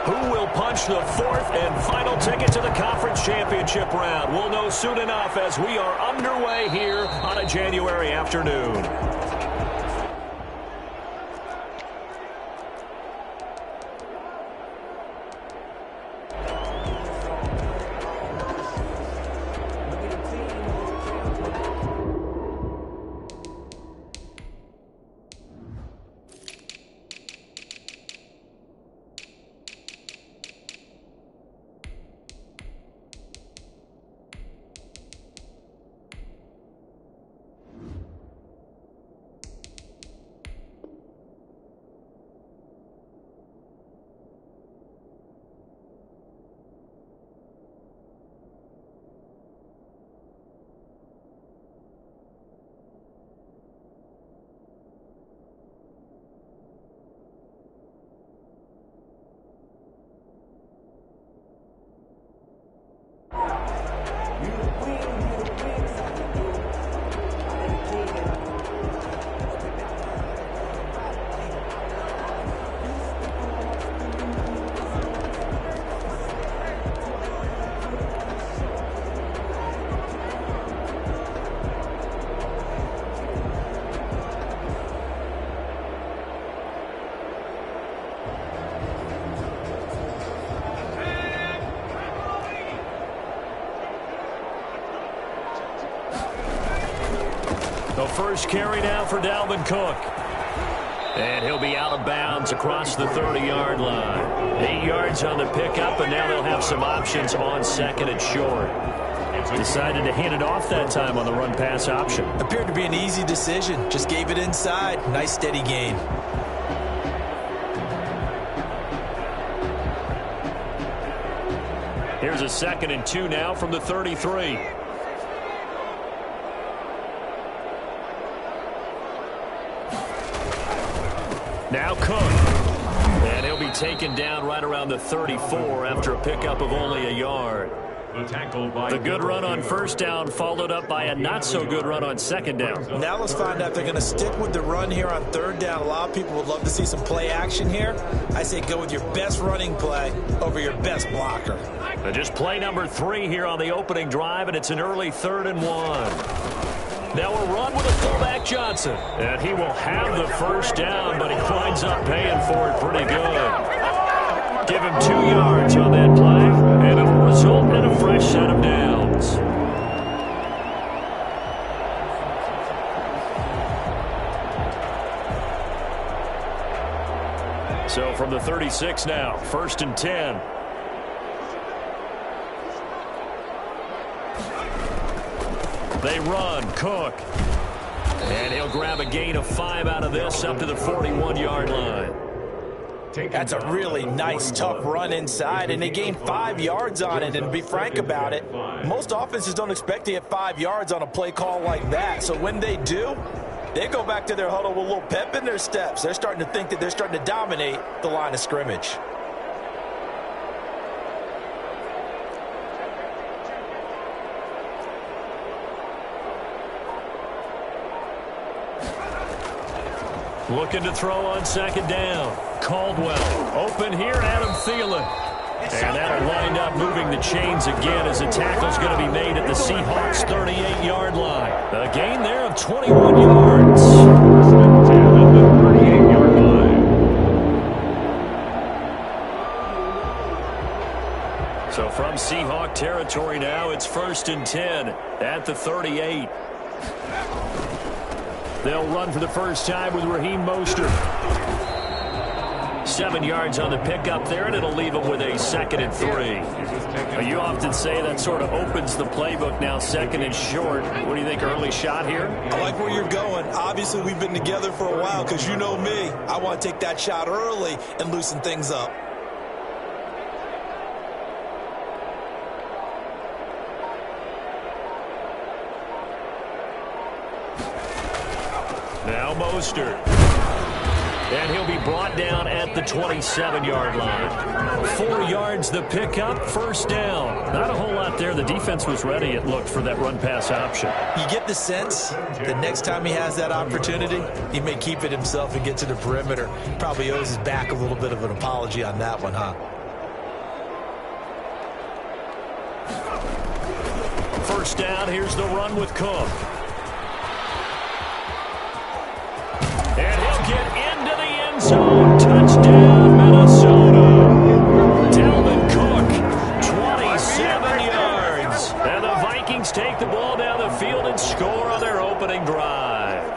Who will punch the fourth and final ticket to the conference championship round? We'll know soon enough as we are underway here on a January afternoon. The first carry now for Dalvin Cook. And he'll be out of bounds across the 30-yard line. 8 yards on the pickup, and now they'll have some options on second and short. Decided to hand it off that time on the run-pass option. Appeared to be an easy decision. Just gave it inside. Nice, steady gain. Here's a 2nd and 2 now from the 33. Now Cook. And he'll be taken down right around the 34 after a pickup of only a yard. The good run on first down followed up by a not-so-good run on second down. Now let's find out if they're going to stick with the run here on third down. A lot of people would love to see some play action here. I say go with your best running play over your best blocker. Just play number 3 here on the opening drive, and it's an early 3rd and 1. Now a run with a fullback Johnson. And he will have the first down, but he winds up paying for it pretty good. Give him 2 yards on that play, and it will result in a fresh set of downs. So from the 36 now, 1st and 10. They run, Cook. And he'll grab a gain of 5 out of this up to the 41-yard line. That's a really nice, tough run inside, and they gained 5 yards on it. And to be frank about it, most offenses don't expect to get 5 yards on a play call like that. So when they do, they go back to their huddle with a little pep in their steps. They're starting to think that they're starting to dominate the line of scrimmage. Looking to throw on second down. Caldwell open here, Adam Thielen. And that'll wind up moving the chains again as a tackle's going to be made at the Seahawks 38-yard line. A gain there of 21 yards. So from Seahawk territory now, it's 1st and 10 at the 38. They'll run for the first time with Raheem Mostert. 7 yards on the pickup there, and it'll leave them with a 2nd and 3. You often say that sort of opens the playbook now, 2nd and short. What do you think, early shot here? I like where you're going. Obviously, we've been together for a while because you know me. I want to take that shot early and loosen things up. Now Mostert. And he'll be brought down at the 27-yard line. 4 yards the pickup, first down. Not a whole lot there. The defense was ready, it looked, for that run-pass option. You get the sense that next time he has that opportunity, he may keep it himself and get to the perimeter. Probably owes his back a little bit of an apology on that one, huh? first down, here's the run with Cook. And he'll get into the end zone. Touchdown, Minnesota. Dalvin Cook, 27 yards. And the Vikings take the ball down the field and score on their opening drive.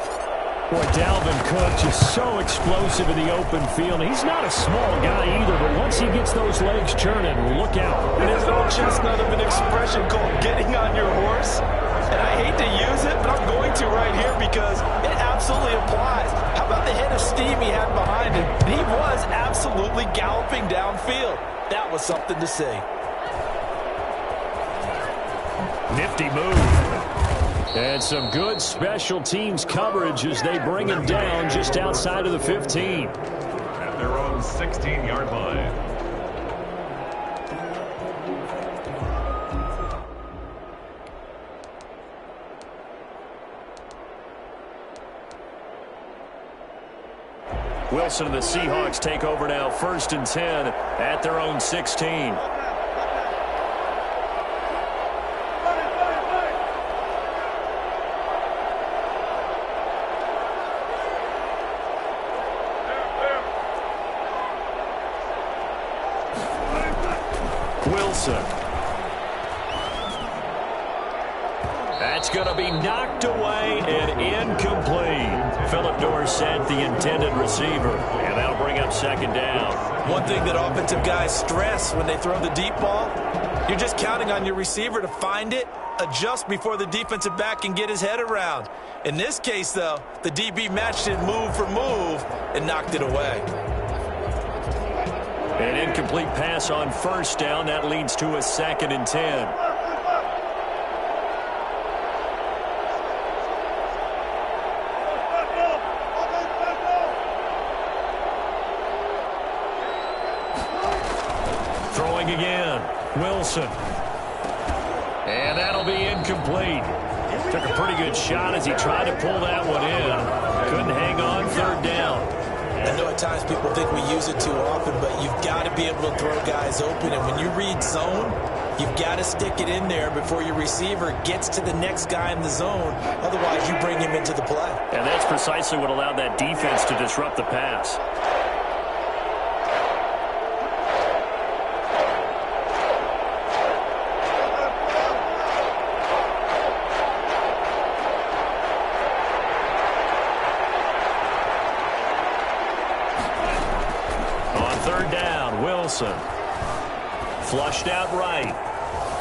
Boy, Dalvin Cook just so explosive in the open field. He's not a small guy either, but once he gets those legs churning, look out. And there's no chestnut of an expression called getting on your horse. And I hate to use it, but I'm going to right here because it absolutely applies. How about the hit of steam he had behind him? He was absolutely galloping downfield. That was something to see. Nifty move. And some good special teams coverage as they bring him down just outside of the 15. At their own 16-yard line. Wilson and the Seahawks take over now, 1st and 10 at their own 16. Wilson. That's going to be knocked away and incomplete. Philip Dorsett, the intended receiver. And that'll bring up 2nd down. One thing that offensive guys stress when they throw the deep ball, you're just counting on your receiver to find it, adjust before the defensive back can get his head around. In this case, though, the DB matched it move for move and knocked it away. An incomplete pass on 1st down. That leads to a 2nd and 10. Throwing again. Wilson. And that'll be incomplete. Took a pretty good shot as he tried to pull that one in. Couldn't hang on. 3rd down. I know at times people think we use it too often, but you've got to be able to throw guys open. And when you read zone, you've got to stick it in there before your receiver gets to the next guy in the zone. Otherwise, you bring him into the play. And that's precisely what allowed that defense to disrupt the pass. Wilson. Flushed out right.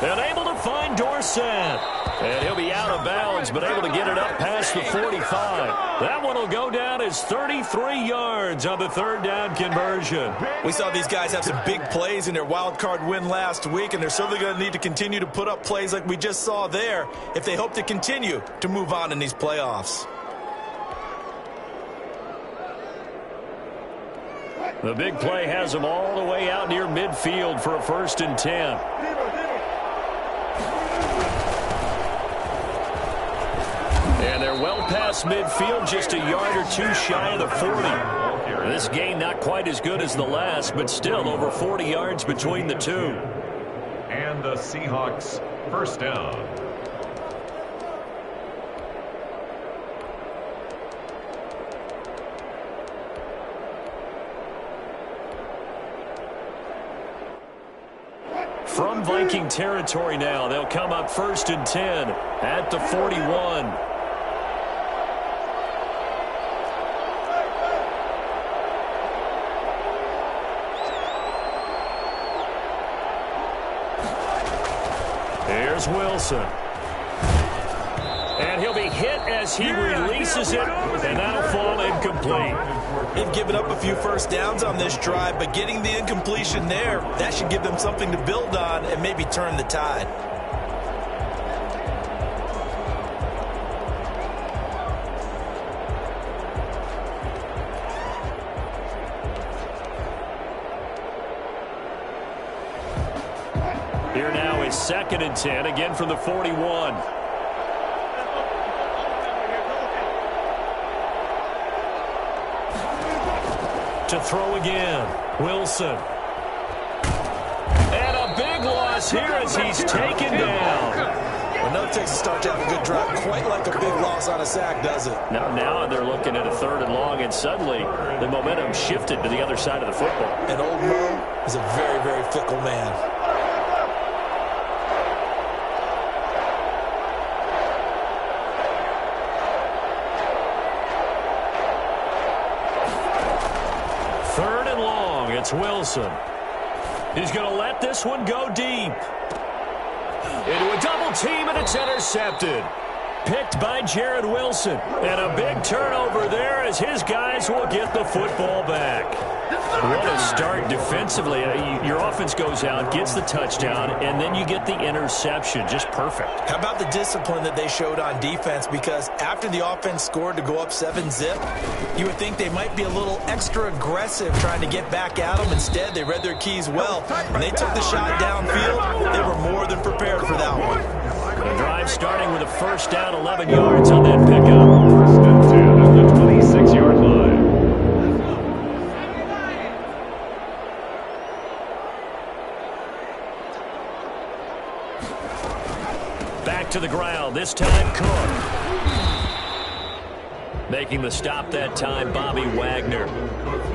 And able to find Dorsett. And he'll be out of bounds, but able to get it up past the 45. That one will go down as 33 yards on the 3rd down conversion. We saw these guys have some big plays in their wild card win last week, and they're certainly going to need to continue to put up plays like we just saw there if they hope to continue to move on in these playoffs. The big play has them all the way out near midfield for a 1st and 10. And they're well past midfield, just a yard or two shy of the 40. This gain not quite as good as the last, but still over 40 yards between the two. And the Seahawks 1st down. From Viking territory now, they'll come up 1st and 10 at the 41. Here's Wilson. And he'll be hit as he releases it, and that'll fall incomplete. They've given up a few 1st downs on this drive, but getting the incompletion there, that should give them something to build on and maybe turn the tide. Here now is 2nd and 10, again from the 41. To throw again, Wilson. And a big loss here as he's taken down. Well, no Texas start to have a good drive, quite like a big loss on a sack, does it? Now they're looking at a 3rd and long, and suddenly the momentum shifted to the other side of the football. And old Mo is a very, very fickle man. Third and long, it's Wilson. He's going to let this one go deep. Into a double team, and it's intercepted. Picked by Jared Wilson. And a big turnover there as his guys will get the football back. What a start defensively. Your offense goes out, gets the touchdown, and then you get the interception. Just perfect. How about the discipline that they showed on defense? Because after the offense scored to go up 7-zip, you would think they might be a little extra aggressive trying to get back at them. Instead, they read their keys well. When they took the shot downfield, they were more than prepared for that one. The drive starting with a first down, 11 yards on that pickup. First and 10 at the 26-yard line. Back to the ground, this time Cook. Making the stop that time, Bobby Wagner.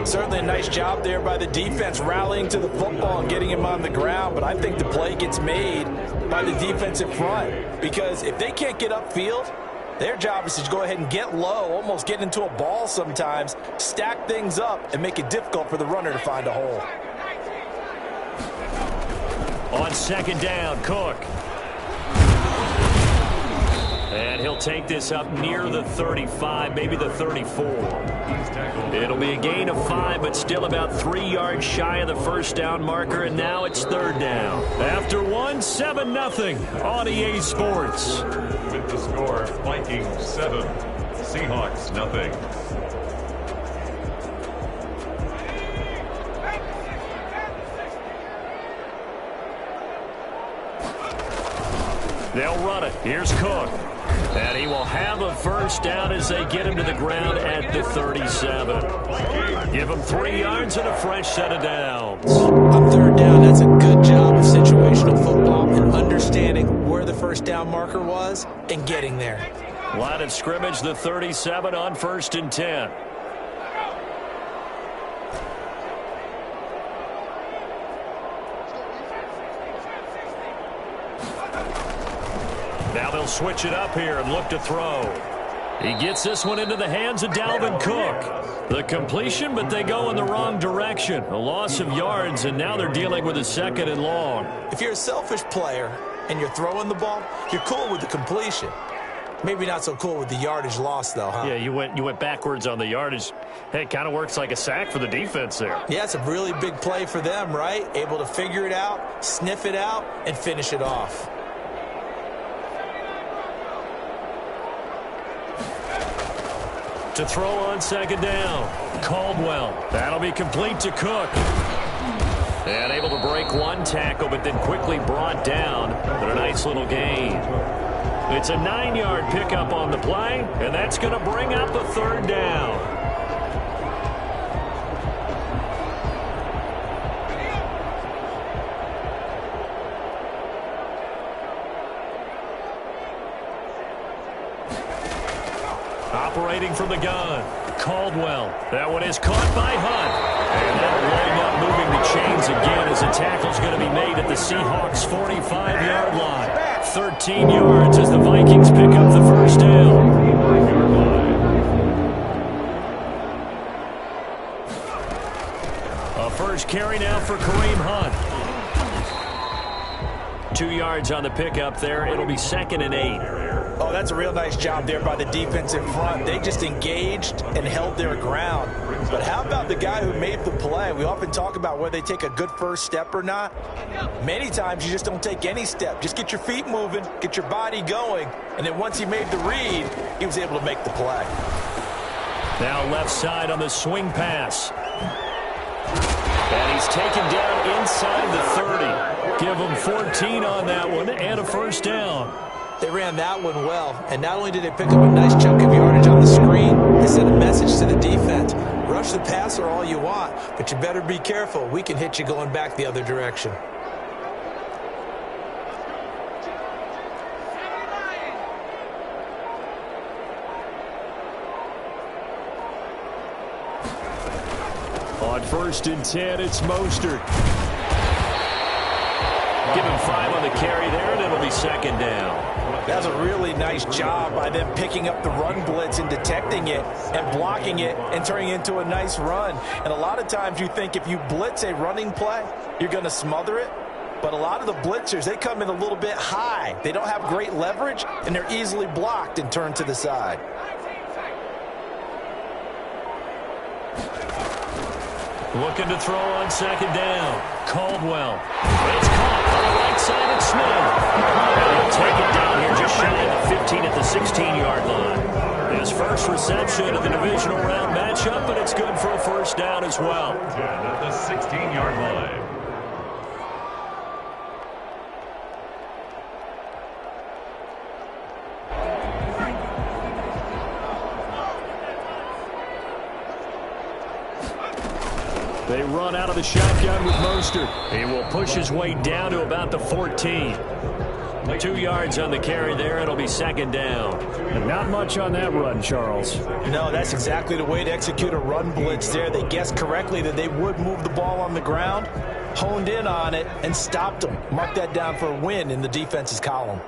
Certainly a nice job there by the defense, rallying to the football and getting him on the ground. But I think the play gets made by the defensive front. Because if they can't get upfield, their job is to go ahead and get low, almost get into a ball sometimes, stack things up, and make it difficult for the runner to find a hole. On second down, Cook. And he'll take this up near the 35, maybe the 34. It'll be a gain of 5, but still about 3 yards shy of the first down marker, and now it's third down. After 7-0 on EA Sports. With the score, Vikings 7, Seahawks nothing. They'll run it. Here's Cook. And he will have a first down as they get him to the ground at the 37. Give him 3 yards and a fresh set of downs. On third down, that's a good job of situational football and understanding where the first down marker was and getting there. Line of scrimmage, the 37 on 1st and 10. Now they'll switch it up here and look to throw. He gets this one into the hands of Dalvin Cook. The completion, but they go in the wrong direction. A loss of yards, and now they're dealing with a 2nd and long. If you're a selfish player and you're throwing the ball, you're cool with the completion. Maybe not so cool with the yardage loss, though, huh? Yeah, you went backwards on the yardage. Hey, it kind of works like a sack for the defense there. Yeah, it's a really big play for them, right? Able to figure it out, sniff it out, and finish it off. To throw on second down, Caldwell. That'll be complete to Cook. And able to break one tackle, but then quickly brought down. But a nice little gain. It's a 9-yard pickup on the play, and that's going to bring up a third down. Operating from the gun, Caldwell. That one is caught by Hunt. And that'll wind up moving the chains again as the tackle's going to be made at the Seahawks' 45-yard line. 13 yards as the Vikings pick up the first down. A first carry now for Kareem Hunt. 2 yards on the pickup there. It'll be 2nd and 8. Oh, that's a real nice job there by the defensive front. They just engaged and held their ground. But how about the guy who made the play? We often talk about whether they take a good first step or not. Many times you just don't take any step. Just get your feet moving, get your body going, and then once he made the read, he was able to make the play. Now left side on the swing pass. And he's taken down inside the 30. Give him 14 on that one and a first down. They ran that one well, and not only did they pick up a nice chunk of yardage on the screen, they sent a message to the defense. Rush the passer all you want, but you better be careful. We can hit you going back the other direction. first and 10. It's Mostert. Give him 5 on the carry there, and it'll be second down. That's a really nice job by them picking up the run blitz and detecting it and blocking it and turning it into a nice run. And a lot of times you think if you blitz a running play, you're going to smother it. But a lot of the blitzers, they come in a little bit high. They don't have great leverage, and they're easily blocked and turned to the side. Looking to throw on second down. Caldwell. It's caught on the right side of Smith. And he'll take it down here just shy of the 15 at the 16-yard line. His first reception of the divisional round matchup, but it's good for a first down as well. 10 at the 16-yard line. They run out of the shotgun with Mostert. He will push his way down to about the 14. 2 yards on the carry there. It'll be second down. And not much on that run, Charles. No, that's exactly the way to execute a run blitz there. They guessed correctly that they would move the ball on the ground, honed in on it, and stopped them. Mark that down for a win in the defense's column.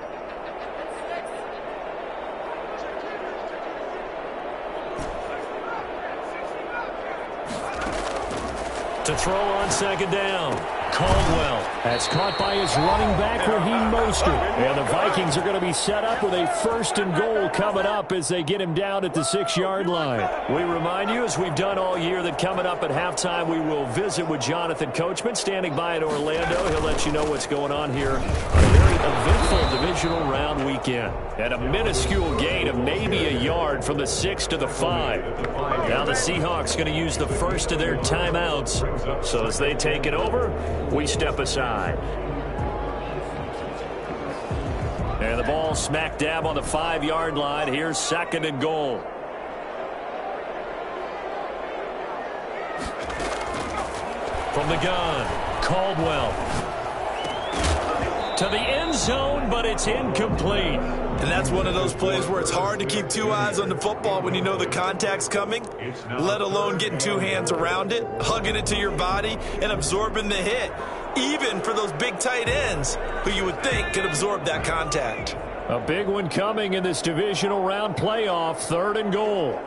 To throw on second down. Caldwell. That's caught by his running back, Raheem Mostert. And the Vikings are going to be set up with a first and goal coming up as they get him down at the 6-yard line. We remind you, as we've done all year, that coming up at halftime, we will visit with Jonathan Coachman, standing by in Orlando. He'll let you know what's going on here on a very eventful divisional round weekend. And a minuscule gain of maybe a yard from the 6 to the 5. Now the Seahawks going to use the first of their timeouts. So as they take it over, we step aside. And the ball smack dab on the 5-yard line. Here's second and goal. From the gun, Caldwell. To the end zone, but it's incomplete. And that's one of those plays where it's hard to keep 2 eyes on the football when you know the contact's coming, let alone getting 2 hands around it, hugging it to your body, and absorbing the hit, even for those big tight ends who you would think could absorb that contact. A big one coming in this divisional round playoff, third and goal.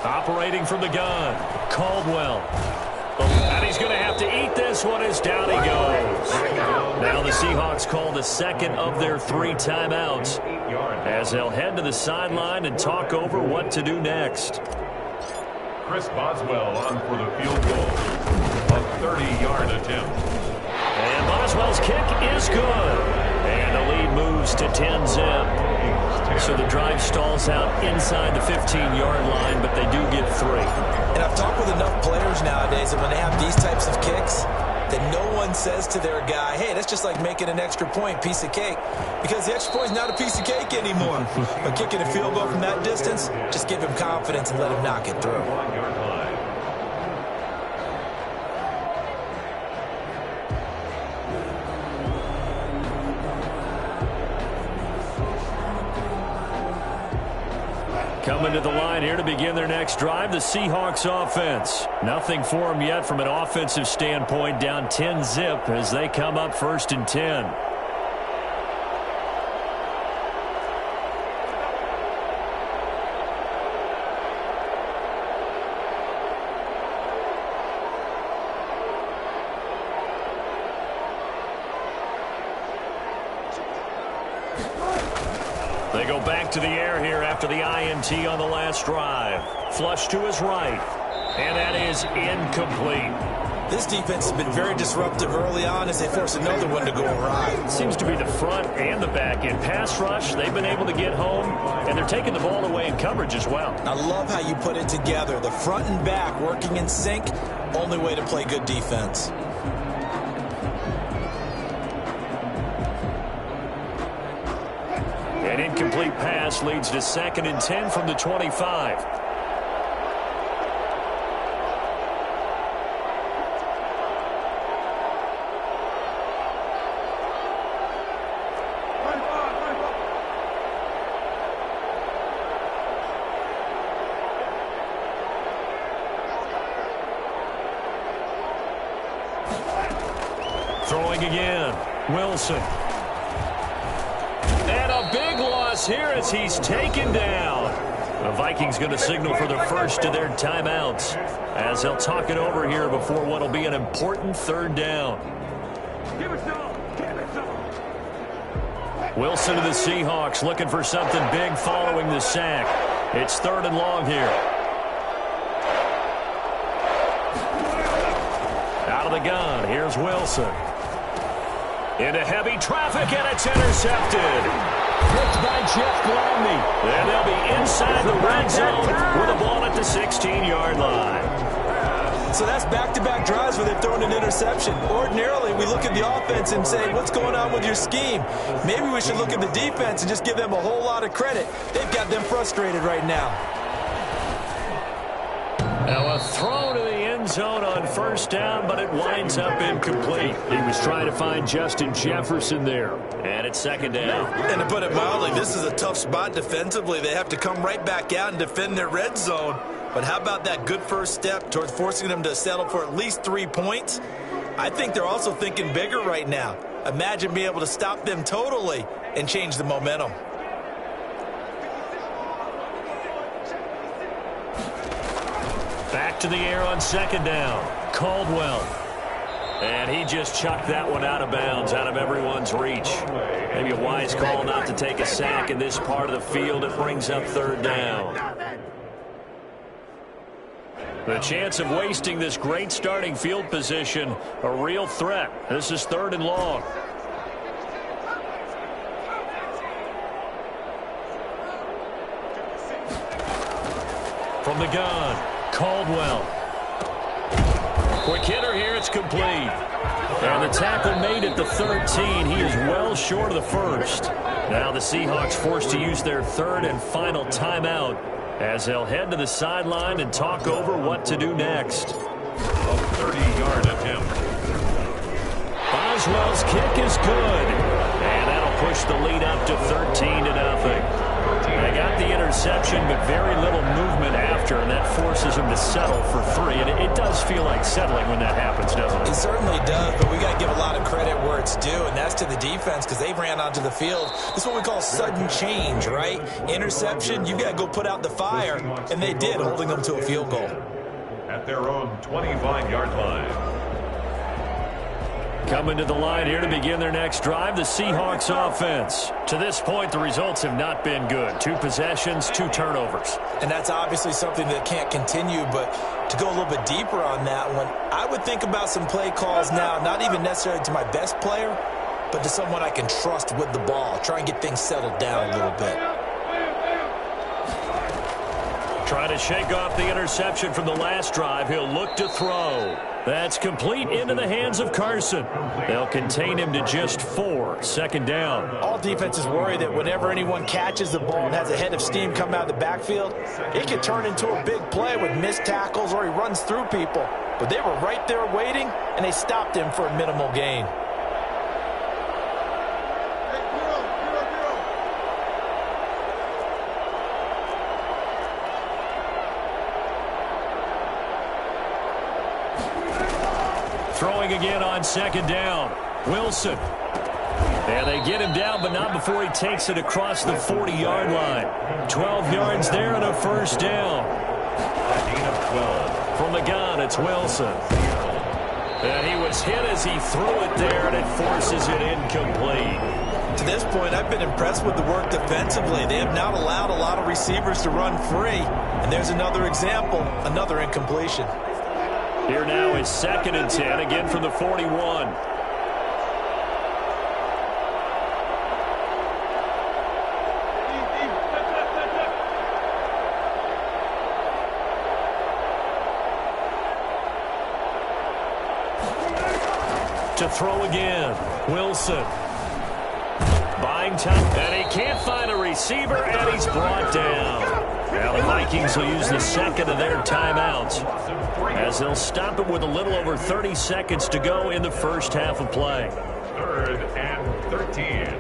Operating from the gun, Caldwell. And he's going to have to eat this one as down he goes. Now the Seahawks call the second of their 3 timeouts as they'll head to the sideline and talk over what to do next. Chris Boswell on for the field goal. A 30-yard attempt. And Boswell's kick is good. And the lead moves to 10-zip. So the drive stalls out inside the 15-yard line, but they do get 3. And I've talked with enough players nowadays that when they have these types of kicks, that no one says to their guy, hey, that's just like making an extra point, piece of cake. Because the extra point is not a piece of cake anymore. But kicking a field goal from that distance, just give him confidence and let him knock it through. Coming to the line here to begin their next drive, the Seahawks offense. Nothing for them yet from an offensive standpoint, down 10-zip as they come up first and 10. They go back to the air here after the INT on the last drive. Flush to his right. And that is incomplete. This defense has been very disruptive early on as they force another one to go awry. Seems to be the front and the back end. Pass rush, they've been able to get home, and they're taking the ball away in coverage as well. I love how you put it together. The front and back working in sync, only way to play good defense. An incomplete pass leads to second and 10 from the 25. Throwing again. Wilson. And a big loss here as he's taken down. The Vikings going to signal for the first of their timeouts as they'll talk it over here before what will be an important third down. Wilson to the Seahawks looking for something big following the sack. It's 3rd and long here. Out of the gun, here's Wilson. Into heavy traffic, and it's intercepted. Flipped by Jeff Gladney. And they'll be inside the red zone with a ball at the 16-yard line. So that's back-to-back drives where they've thrown an interception. Ordinarily, we look at the offense and say, what's going on with your scheme? Maybe we should look at the defense and just give them a whole lot of credit. They've got them frustrated right now. Now a throw to the end zone on 1st down, but it winds up incomplete. He was trying to find Justin Jefferson there. And it's 2nd down. And to put it mildly, this is a tough spot defensively. They have to come right back out and defend their red zone. But how about that good first step towards forcing them to settle for at least 3 points? I think they're also thinking bigger right now. Imagine being able to stop them totally and change the momentum. Back to the air on 2nd down. Caldwell. And he just chucked that one out of bounds, out of everyone's reach. Maybe a wise call not to take a sack in this part of the field. It brings up 3rd down. The chance of wasting this great starting field position, a real threat. This is 3rd and long. From the gun, Caldwell. Quick hitter here, it's complete. And the tackle made at the 13. He is well short of the first. Now the Seahawks forced to use their 3rd and final timeout as they'll head to the sideline and talk over what to do next. A 30-yard attempt. Boswell's kick is good. And that'll push the lead up to 13-0. They got the interception, but very little movement after, and that forces them to settle for 3. And it does feel like settling when that happens, doesn't it? It certainly does, but we got to give a lot of credit where it's due, and that's to the defense because they ran onto the field. This is what we call sudden change, right? Interception, you got to go put out the fire, and they did, holding them to a field goal. At their own 25-yard line. Coming to the line here to begin their next drive, the Seahawks offense. To this point, the results have not been good. 2 possessions, 2 turnovers. And that's obviously something that can't continue, but to go a little bit deeper on that one, I would think about some play calls now, not even necessarily to my best player, but to someone I can trust with the ball. Try and get things settled down a little bit. Trying to shake off the interception from the last drive. He'll look to throw. That's complete into the hands of Carson. They'll contain him to just 4. 2nd down. All defenses worry that whenever anyone catches the ball and has a head of steam come out of the backfield, it could turn into a big play with missed tackles or he runs through people. But they were right there waiting, and they stopped him for a minimal gain. Throwing again on 2nd down. Wilson. And they get him down, but not before he takes it across the 40-yard line. 12 yards there and a 1st down. Gain of 12. From the gun, it's Wilson. And he was hit as he threw it there, and it forces it incomplete. To this point, I've been impressed with the work defensively. They have not allowed a lot of receivers to run free. And there's another example, another incompletion. Here now is 2nd and 10, again from the 41. To throw again, Wilson. Buying time, and he can't find a receiver, and he's brought down. Now the Vikings will use the 2nd of their timeouts as they'll stop it with a little over 30 seconds to go in the first half of play. 3rd and 13.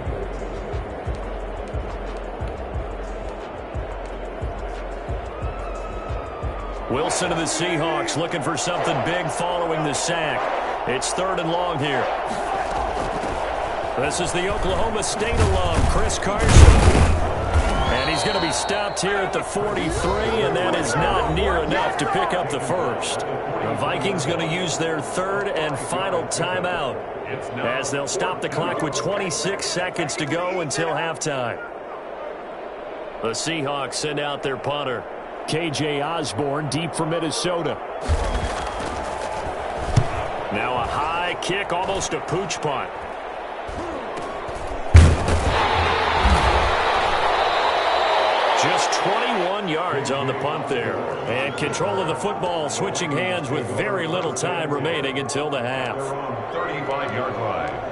Wilson of the Seahawks looking for something big following the sack. It's 3rd and long here. This is the Oklahoma State alum, Chris Carson. And he's going to be stopped here at the 43, and that is not near enough to pick up the first. The Vikings going to use their third and final timeout as they'll stop the clock with 26 seconds to go until halftime. The Seahawks send out their punter. K.J. Osborne deep for Minnesota. Now a high kick, almost a pooch punt. Just 21 yards on the punt there. And control of the football switching hands with very little time remaining until the half. 35-yard line.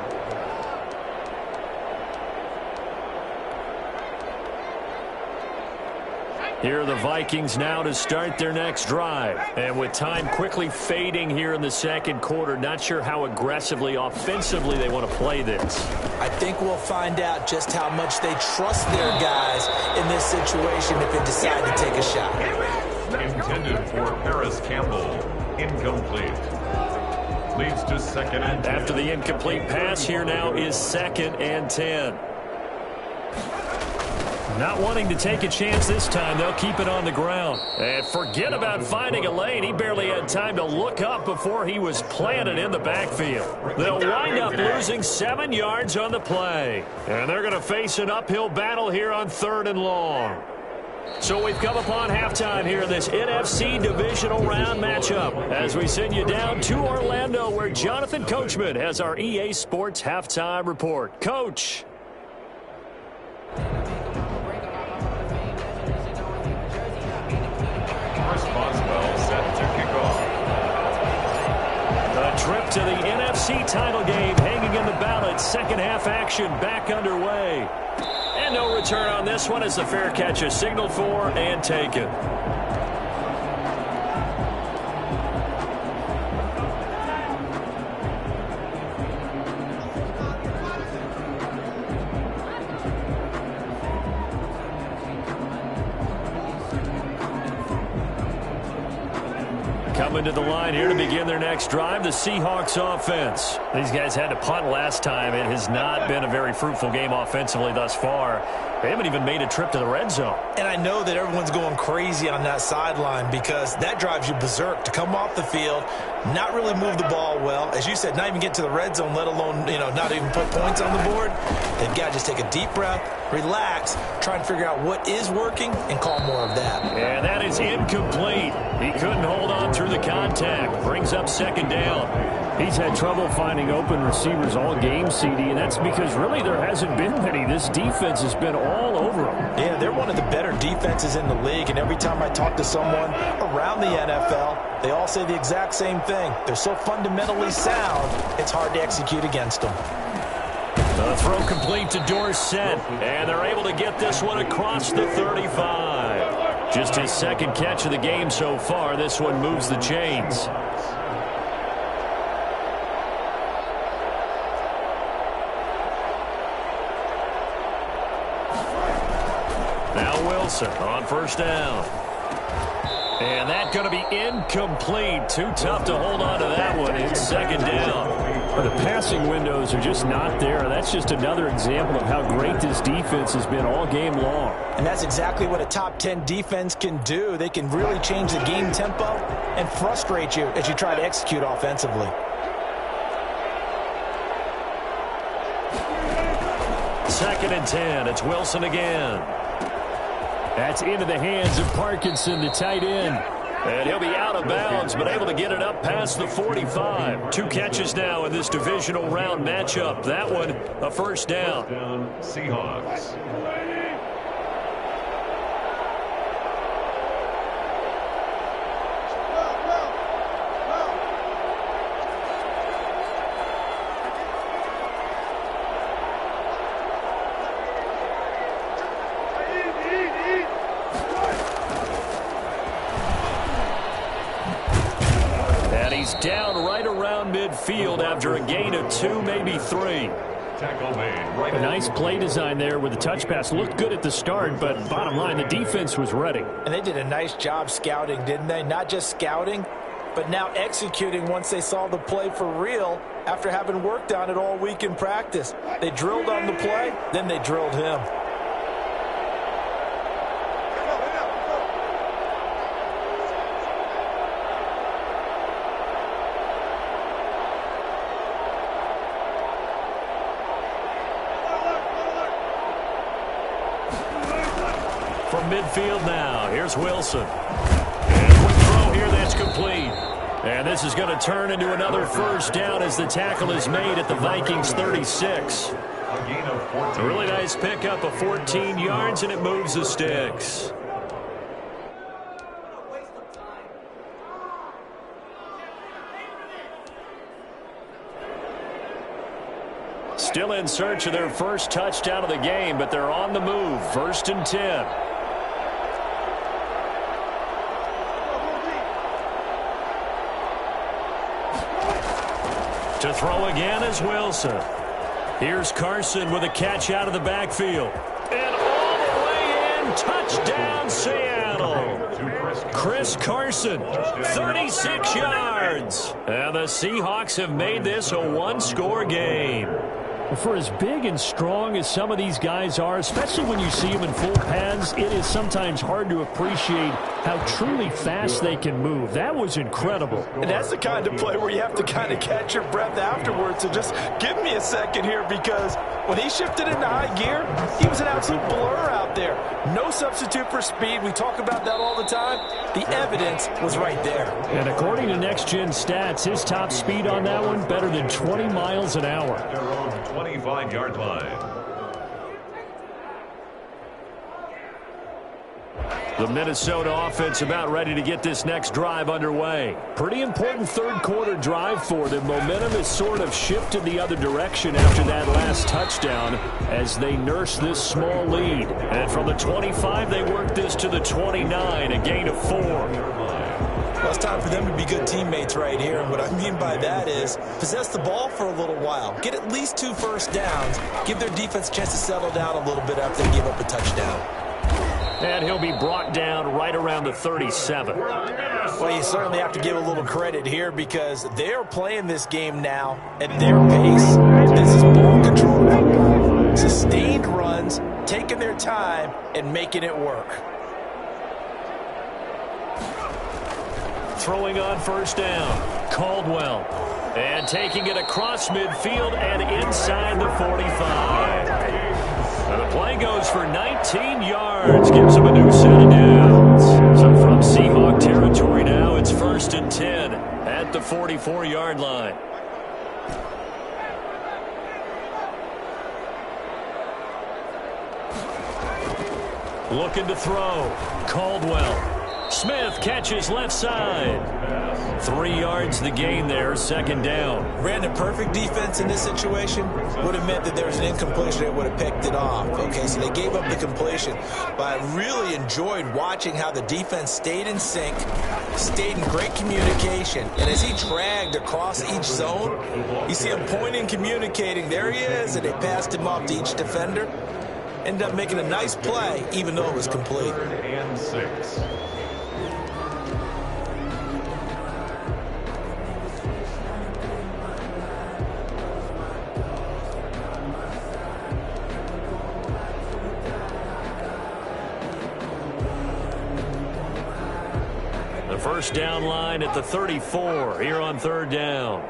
Here are the Vikings now to start their next drive. And with time quickly fading here in the second quarter, not sure how aggressively, offensively they want to play this. I think we'll find out just how much they trust their guys in this situation if they decide to take a shot. Intended for Paris Campbell. Incomplete. Leads to second and 10. After the incomplete pass, here now is 2nd and 10. Not wanting to take a chance this time, they'll keep it on the ground. And forget about finding a lane. He barely had time to look up before he was planted in the backfield. They'll wind up losing 7 yards on the play. And they're going to face an uphill battle here on 3rd and long. So we've come upon halftime here in this NFC divisional round matchup as we send you down to Orlando where Jonathan Coachman has our EA Sports halftime report. Coach. Chris Boswell set to kick off. A trip to the NFC title game hanging in the balance. Second half action back underway. And no return on this one as the fair catch is signaled for and taken. Coming to the line here to begin their next drive, the Seahawks offense. These guys had to punt last time. It has not been a very fruitful game offensively thus far. They haven't even made a trip to the red zone. And I know that everyone's going crazy on that sideline because that drives you berserk to come off the field, not really move the ball well. As you said, not even get to the red zone, let alone, not even put points on the board. They've got to just take a deep breath, relax, try and figure out what is working and call more of that. And that is incomplete. He couldn't hold on through the contact. Brings up 2nd down. He's had trouble finding open receivers all game, CD, and that's because really there hasn't been many. This defense has been all over them. Yeah, they're one of the better defenses in the league, and every time I talk to someone around the NFL, they all say the exact same thing. They're so fundamentally sound, it's hard to execute against them. The throw complete to Dorsett, and they're able to get this one across the 35. Just his 2nd catch of the game so far. This one moves the chains. Now Wilson on 1st down. And that's going to be incomplete. Too tough to hold on to that one. It's 2nd down. The passing windows are just not there. That's just another example of how great this defense has been all game long. And that's exactly what a top 10 defense can do. They can really change the game tempo and frustrate you as you try to execute offensively. 2nd and 10. It's Wilson again. That's into the hands of Parkinson, the tight end. And he'll be out of bounds, but able to get it up past the 45. 2 catches now in this divisional round matchup. That one, a 1st down. Seahawks. Down right around midfield after a gain of 2, maybe 3. Tackle made. Right. A nice play design there with the touch pass. Looked good at the start, but bottom line, the defense was ready. And they did a nice job scouting, didn't they? Not just scouting, but now executing once they saw the play for real after having worked on it all week in practice. They drilled on the play, then they drilled him. From midfield now, here's Wilson. And a quick throw here that's complete. And this is going to turn into another first down as the tackle is made at the Vikings 36. A really nice pickup of 14 yards, and it moves the sticks. Still in search of their first touchdown of the game, but they're on the move. 1st and 10. To throw again is Wilson. Here's Carson with a catch out of the backfield. And all the way in, touchdown Seattle. Chris Carson, 36 yards. And the Seahawks have made this a one-score game. For as big and strong as some of these guys are, especially when you see them in full pads, it is sometimes hard to appreciate how truly fast they can move. That was incredible. And that's the kind of play where you have to kind of catch your breath afterwards. So just give me a second here, because when he shifted into high gear, he was an absolute blur out there. No substitute for speed. We talk about that all the time. The evidence was right there. And according to Next Gen Stats, his top speed on that one better than 20 miles an hour. 25-yard line. The Minnesota offense about ready to get this next drive underway. Pretty important third quarter drive for them. Momentum has sort of shifted the other direction after that last touchdown as they nurse this small lead. And from the 25, they work this to the 29, a gain of 4. Well, it's time for them to be good teammates right here. And what I mean by that is possess the ball for a little while. Get at least 2 first downs. Give their defense a chance to settle down a little bit after they give up a touchdown. And he'll be brought down right around the 37. Well, you certainly have to give a little credit here, because they're playing this game now at their pace. This is ball control. Sustained runs, taking their time, and making it work. Throwing on first down, Caldwell. And taking it across midfield and inside the 45. And the play goes for 19 yards, gives him a new set of downs. So from Seahawk territory now, it's 1st and 10 at the 44-yard line. Looking to throw, Caldwell. Smith catches left side. 3 yards the gain there, 2nd down. Ran a perfect defense in this situation. Would have meant that there was an incompletion that would have picked it off. Okay, so they gave up the completion. But I really enjoyed watching how the defense stayed in sync, stayed in great communication. And as he dragged across each zone, you see him pointing, communicating. There he is, and they passed him off to each defender. Ended up making a nice play, even though it was complete. 3rd and 6. First down line at the 34 here on 3rd down.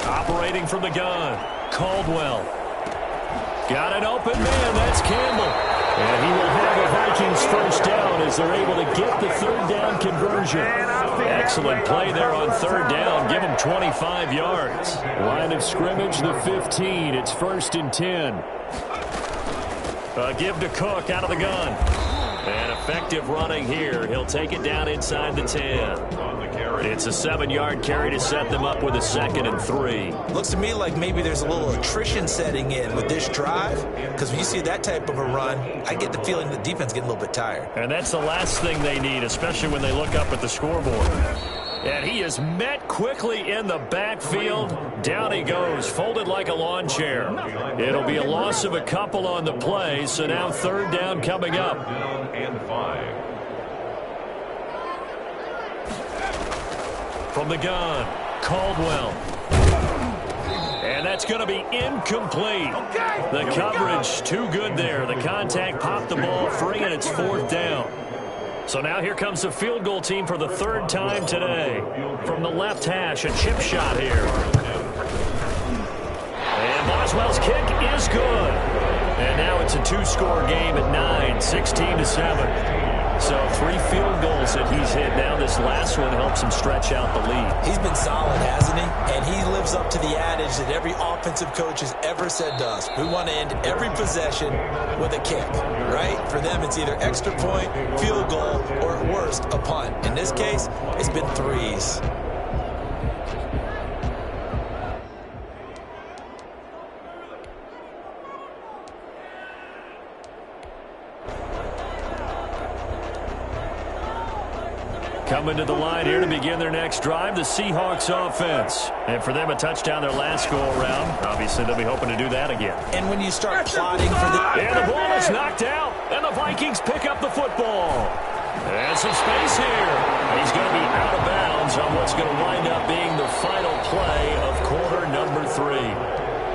Operating from the gun, Caldwell. Got an open man, that's Campbell. And he will have a Vikings first down as they're able to get the 3rd down conversion. Excellent play there on 3rd down. Give them 25 yards. Line of scrimmage, the 15. It's 1st and 10. Give to Cook out of the gun. And effective running here. He'll take it down inside the 10. It's a 7-yard carry to set them up with a 2nd and 3. Looks to me like maybe there's a little attrition setting in with this drive, because when you see that type of a run, I get the feeling the defense getting a little bit tired. And that's the last thing they need, especially when they look up at the scoreboard. And he is met quickly in the backfield. Down he goes, folded like a lawn chair. It'll be a loss of a couple on the play, so now third down coming up. Down and 5. From the gun, Caldwell. And that's going to be incomplete. The coverage too good there. The contact popped the ball free, and it's fourth down. So now here comes the field goal team for the third time today. From the left hash, a chip shot here. And Boswell's kick is good. And now it's a two-score game at 9, 16-7. So 3 field goals that he's hit. Now this last one helps him stretch out the lead. He's been solid, hasn't he? And he lives up to the adage that every offensive coach has ever said to us. We want to end every possession with a kick, right? For them, it's either extra point, field goal, or at worst, a punt. In this case, it's been 3s. Coming to the line here to begin their next drive, the Seahawks offense. And for them, a touchdown their last go-around. Obviously, they'll be hoping to do that again. And when you start plotting for the... And the ball is knocked out, and the Vikings pick up the football. And some space here. He's going to be out of bounds on what's going to wind up being the final play of quarter number 3.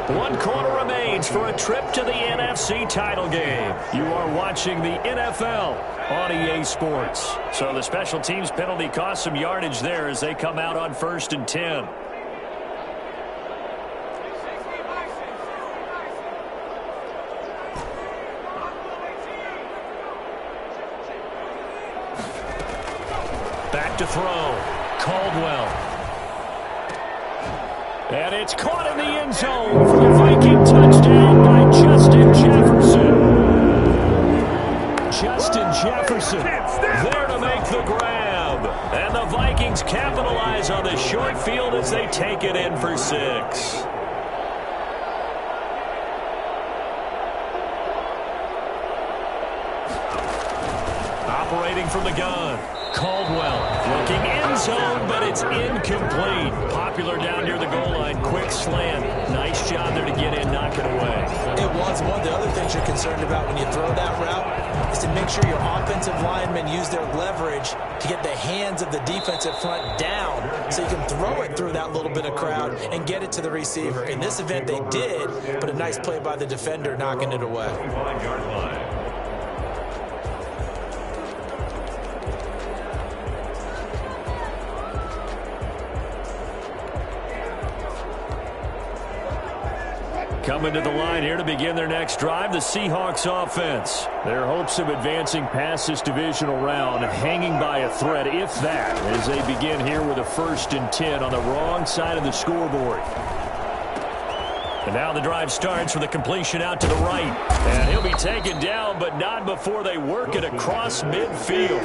1 quarter remains for a trip to the NFC title game. You are watching the NFL on EA Sports. So the special teams penalty cost some yardage there as they come out on 1st and 10. Back to throw. Caldwell. And it's caught in the end zone for the Viking touchdown by Justin Jefferson. Justin Jefferson there to make the grab. And the Vikings capitalize on the short field as they take it in for 6. Operating from the gun. Caldwell looking end zone, but it's incomplete. Popular down near the goal line. Quick slant. Nice job there to get in, knock it away. It was. One of the other things you're concerned about when you throw that route is to make sure your offensive linemen use their leverage to get the hands of the defensive front down so you can throw it through that little bit of crowd and get it to the receiver. In this event, they did, but a nice play by the defender knocking it away. 5-yard line. Coming to the line here to begin their next drive, the Seahawks offense. Their hopes of advancing past this divisional round hanging by a thread, if that, as they begin here with a 1st and 10 on the wrong side of the scoreboard. And now the drive starts with a completion out to the right. And he'll be taken down, but not before they work it across midfield.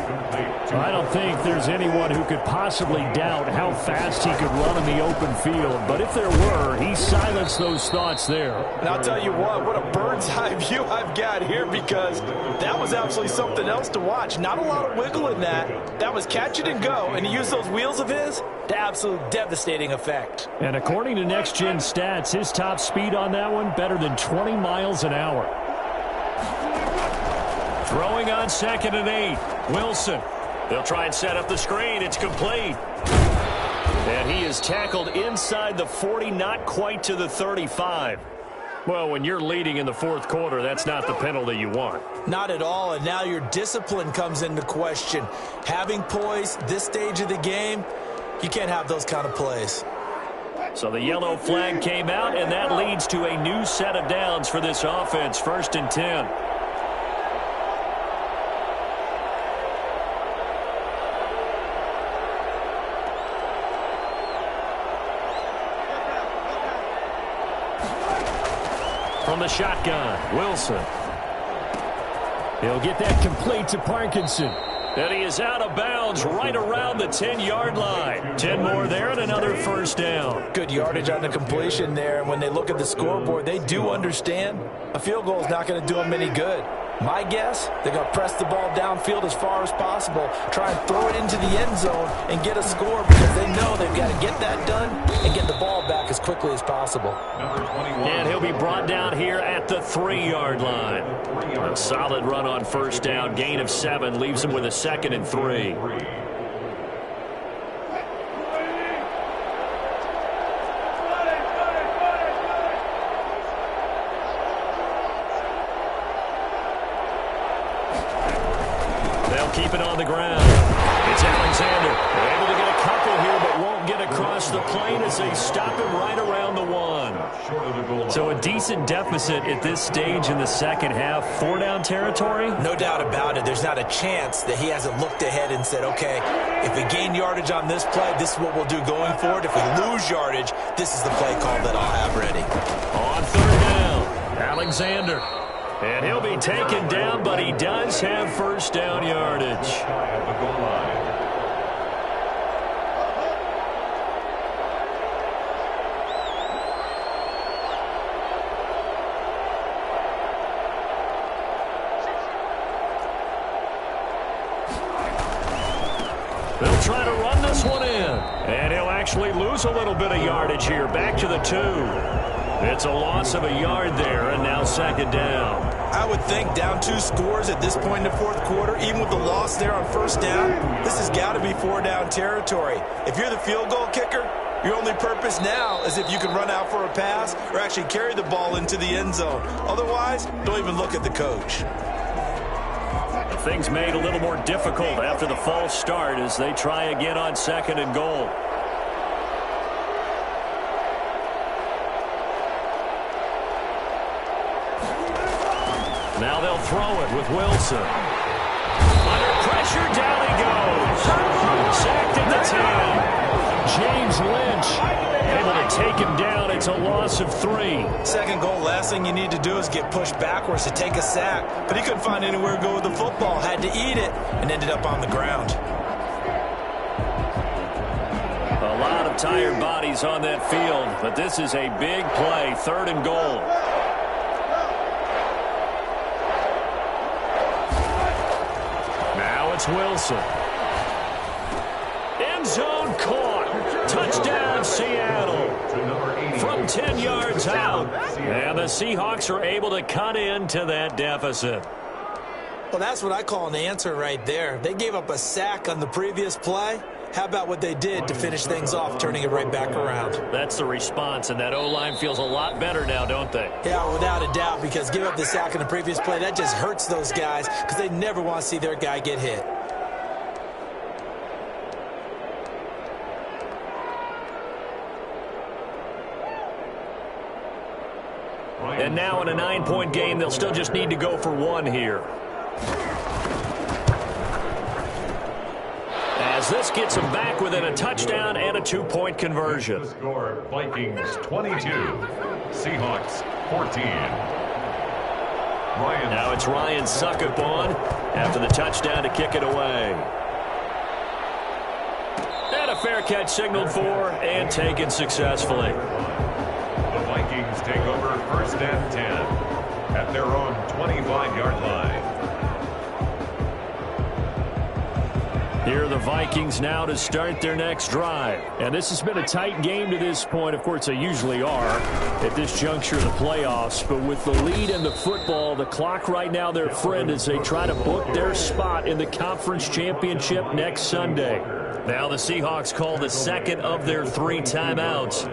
I don't think there's anyone who could possibly doubt how fast he could run in the open field. But if there were, he silenced those thoughts there. And I'll tell you what a bird's eye view I've got here, because that was absolutely something else to watch. Not a lot of wiggle in that. That was catch it and go. And he used those wheels of his to absolute devastating effect. And according to Next Gen Stats, his top speed on that one, better than 20 miles an hour. Throwing on 2nd and 8. Wilson. They'll try and set up the screen. It's complete. And he is tackled inside the 40, not quite to the 35. Well, when you're leading in the 4th quarter, that's not the penalty you want. Not at all, and now your discipline comes into question. Having poise this stage of the game, you can't have those kind of plays. So the yellow flag came out, and that leads to a new set of downs for this offense. 1st and 10. From the shotgun, Wilson. He'll get that complete to Parkinson. And he is out of bounds right around the 10-yard line. 10 more there and another 1st down. Good yardage on the completion there. And when they look at the scoreboard, they do understand a field goal is not going to do them any good. My guess, they're going to press the ball downfield as far as possible, try and throw it into the end zone and get a score because they know they've got to get that done and get the ball back as quickly as possible. And he'll be brought down here at the 3-yard line. A solid run on first down. Gain of 7 leaves him with a 2nd and 3. Keep it on the ground. It's Alexander. They're able to get a couple here, but won't get across the plane as they stop him right around the 1. So a decent deficit at this stage in the second half. 4-down territory? No doubt about it. There's not a chance that he hasn't looked ahead and said, okay, if we gain yardage on this play, this is what we'll do going forward. If we lose yardage, this is the play call that I'll have ready. On 3rd down, Alexander. And he'll be taken down, but he does have first down yardage. They'll try to run this one in. And he'll actually lose a little bit of yardage here. Back to the 2. It's a loss of a yard there, and now 2nd down. I would think down 2 scores at this point in the 4th quarter, even with the loss there on first down, this has got to be 4-down territory. If you're the field goal kicker, your only purpose now is if you can run out for a pass or actually carry the ball into the end zone. Otherwise, don't even look at the coach. Things made a little more difficult after the false start as they try again on 2nd and goal. Now they'll throw it with Wilson. Under pressure, down he goes. Sacked at the 10. James Lynch able to take him down. It's a loss of 3. 2nd goal, last thing you need to do is get pushed backwards to take a sack. But he couldn't find anywhere to go with the football. Had to eat it and ended up on the ground. A lot of tired bodies on that field, but this is a big play. 3rd and goal. It's Wilson. End zone caught. Touchdown, Seattle. From 10 yards out. And the Seahawks are able to cut into that deficit. Well, that's what I call an answer right there. They gave up a sack on the previous play. How about what they did to finish things off, turning it right back around? That's the response, and that O-line feels a lot better now, don't they? Yeah, without a doubt, because give up the sack in the previous play, that just hurts those guys because they never want to see their guy get hit. And now in a 9-point game, they'll still just need to go for 1 here. As this gets them back within a touchdown and a 2-point conversion. The score, Vikings 22, Seahawks 14. Now it's Ryan Suckup on after the touchdown to kick it away. And a fair catch signaled for and taken successfully. The Vikings take over 1st and 10 at their own 25-yard line. Here are the Vikings now to start their next drive. And this has been a tight game to this point. Of course, they usually are at this juncture of the playoffs. But with the lead in the football, the clock right now their friend as they try to book their spot in the conference championship next Sunday. Now the Seahawks call the 2nd of their 3 timeouts.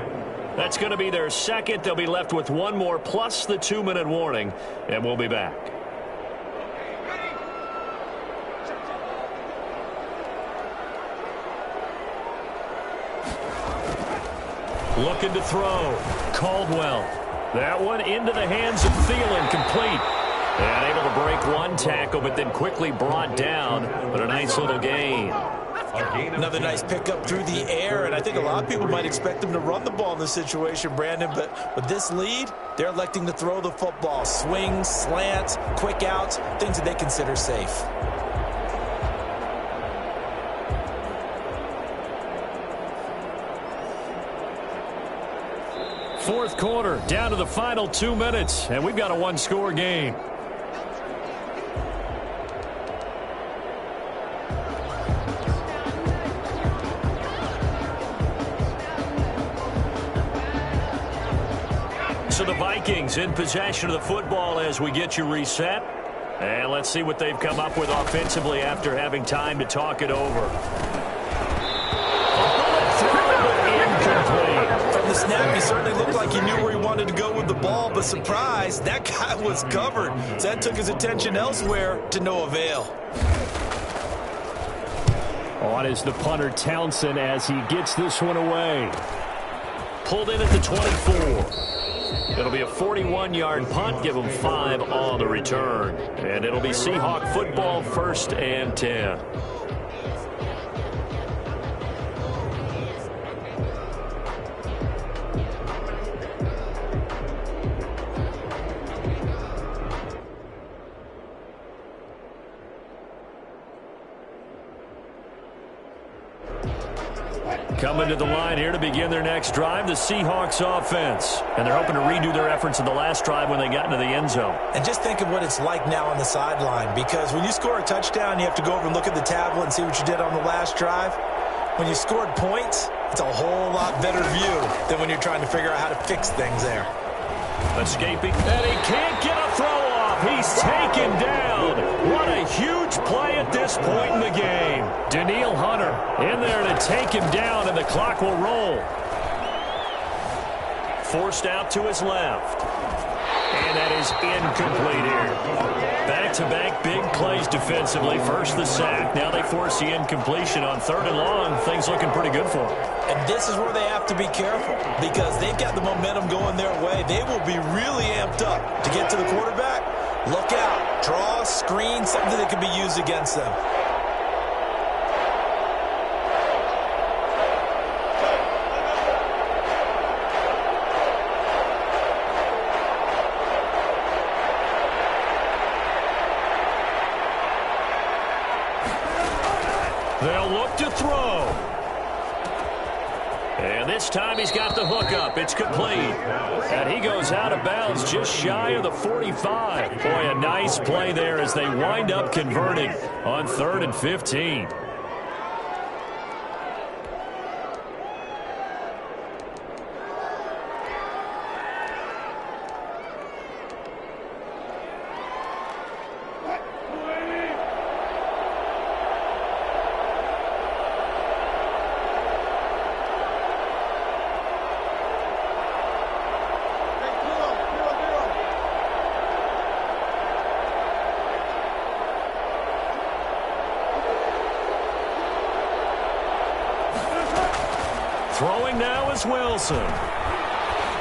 That's going to be their 2nd. They'll be left with 1 more plus the 2-minute warning. And we'll be back. Looking to throw. Caldwell. That one into the hands of Thielen, complete. And able to break 1 tackle, but then quickly brought down. But a nice little gain. Another nice pickup through the air, and I think a lot of people might expect them to run the ball in this situation, Brandon, but with this lead, they're electing to throw the football. Swings, slants, quick outs, things that they consider safe. Fourth quarter, down to the final 2 minutes, and we've got a 1-score game. So the Vikings in possession of the football as we get you reset. And let's see what they've come up with offensively after having time to talk it over. Incomplete. From the snap, he certainly looked like he knew where he wanted to go with the ball, but surprise, that guy was covered. So that took his attention elsewhere to no avail. On is the punter Townsend as he gets this one away. Pulled in at the 24. It'll be a 41-yard punt. Give them 5 on the return. And it'll be Seahawk football, 1st and 10. Coming to the line here to begin their next drive, the Seahawks offense. And they're hoping to redo their efforts in the last drive when they got into the end zone. And just think of what it's like now on the sideline, because when you score a touchdown, you have to go over and look at the tablet and see what you did on the last drive. When you scored points, it's a whole lot better view than when you're trying to figure out how to fix things there. Escaping, and he can't get a throw off. He's taken down. What a huge play at this point in the game. Danielle Hunter in there to take him down, and the clock will roll. Forced out to his left. And that is incomplete here. Back-to-back big plays defensively. First the sack. Now they force the incompletion on 3rd and long. Things looking pretty good for them. And this is where they have to be careful, because they've got the momentum going their way. They will be really amped up to get to the quarterback. Look out. Draw, screen, something that can be used against them. They'll look to throw. And this time he's got the hook up. It's complete. And he goes out of bounds just shy of the 45. Boy, a nice play there as they wind up converting on 3rd and 15. Throwing now is Wilson.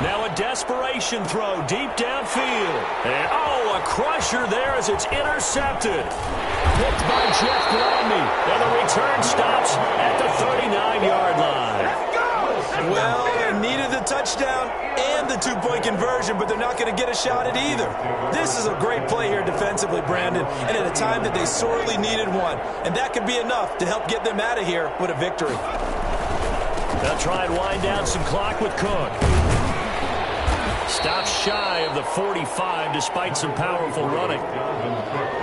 Now a desperation throw deep downfield. And, a crusher there as it's intercepted. Picked by Jeff Gladney. And the return stops at the 39-yard line. Well, they needed the touchdown and the 2-point conversion, but they're not going to get a shot at either. This is a great play here defensively, Brandon, and at a time that they sorely needed one. And that could be enough to help get them out of here with a victory. They'll try and wind down some clock with Cook. Stops shy of the 45 despite some powerful running.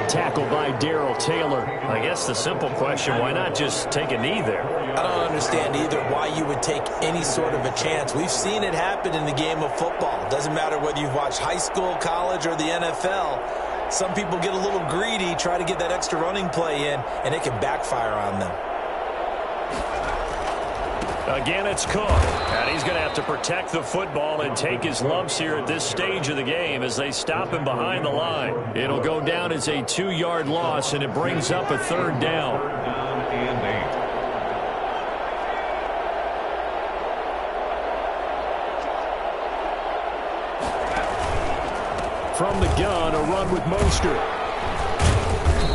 Tackled by Darrell Taylor. I guess the simple question, why not just take a knee there? I don't understand either why you would take any sort of a chance. We've seen it happen in the game of football. Doesn't matter whether you've watched high school, college, or the NFL. Some people get a little greedy, try to get that extra running play in, and it can backfire on them. Again, it's Cook, and he's going to have to protect the football and take his lumps here at this stage of the game as they stop him behind the line. It'll go down as a 2-yard loss, and it brings up a 3rd down. From the gun, a run with Mostert.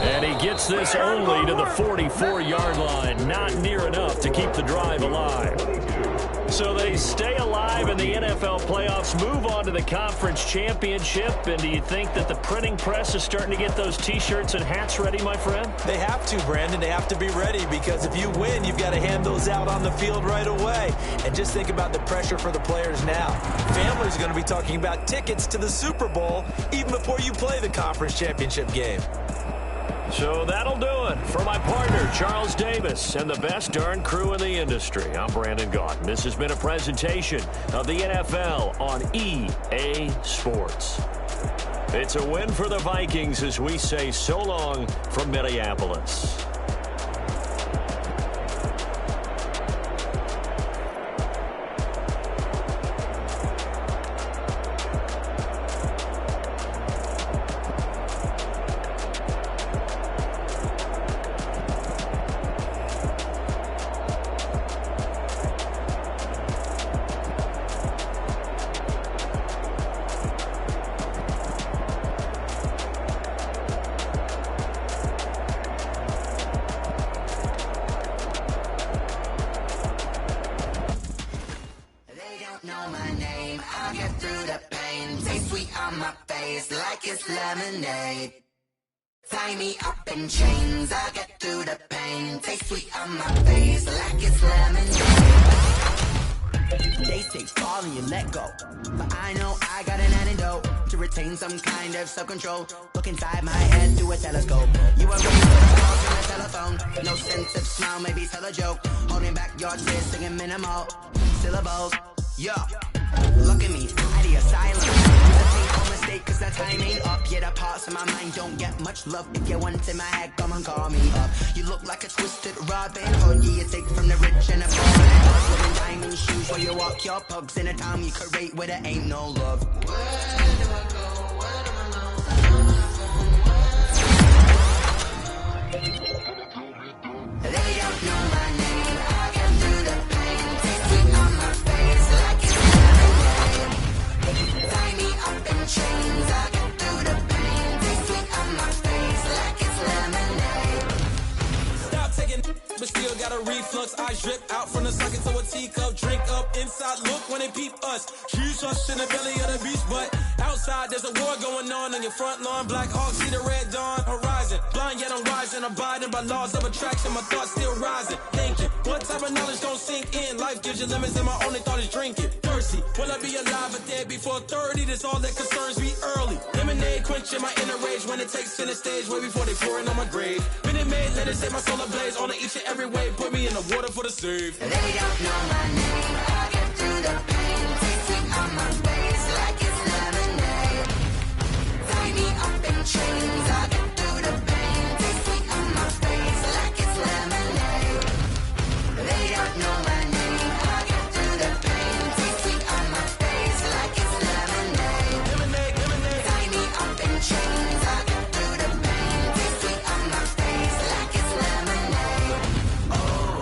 And he gets this only to the 44-yard line. Not near enough to keep the drive alive. So they stay alive in the NFL playoffs, move on to the conference championship. And do you think that the printing press is starting to get those T-shirts and hats ready, my friend? They have to, Brandon. They have to be ready, because if you win, you've got to hand those out on the field right away. And just think about the pressure for the players now. Families are going to be talking about tickets to the Super Bowl even before you play the conference championship game. So that'll do it for my partner, Charles Davis, and the best darn crew in the industry. I'm Brandon Gaudin. This has been a presentation of the NFL on EA Sports. It's a win for the Vikings as we say so long from Minneapolis. Tie me up in chains, I get through the pain. Taste sweet on my face like it's lemonade. They say fall and you let go, but I know I got an antidote to retain some kind of self-control. Look inside my head through a telescope. You are ready for the calls on the telephone. No sense of smile, maybe tell a joke. Holding back your tears, singing minimal syllables. Yo, look at me, out of your silence. Mistake, cause that time ain't up. Yeah, the parts of my mind don't get much love. If you want in my head, come and call me up. You look like a twisted Robin Hood. Yeah, you take from the rich and the poor. Living diamond shoes while you walk your pugs in a town you create where there ain't no love. Where do I go? Where do I know? They don't know my name. I get through the pain. Taste sweet on my face like it's lemonade. Tie me up in chains, I get through the pain. Taste sweet on my face like it's lemonade. Stop taking, but still got a reflux. Eyes drip out from the socket to a teacup. Drink up inside, look when they peep us. Choose us in the belly of the beast, but outside there's a war going on your front lawn. Black Hawk, see the red dawn horizon. Blind yet I'm rising, abiding by laws of attraction. My thoughts still rising, thinking what type of knowledge don't sink in? Life gives you limits and my only thought is drinking. Thirsty, will I be alive or dead before 30? That's all that concerns me early. Lemonade quenching my inner rage when it takes center stage way before they pouring on my grave. Minute Maid, let it set my soul ablaze on each and every way. Put me in the water for the save. They don't know my name, I get through the pain. Taste sweet on my face like it's lemonade. Tie me up in chains, I get through the pain. Taste sweet on my face like it's lemonade. They don't know my name, I get through the pain. Taste sweet on my face like it's lemonade. Lemonade, lemonade. Tie me up in chains, I get through the pain. Taste sweet on my face like it's lemonade. Oh.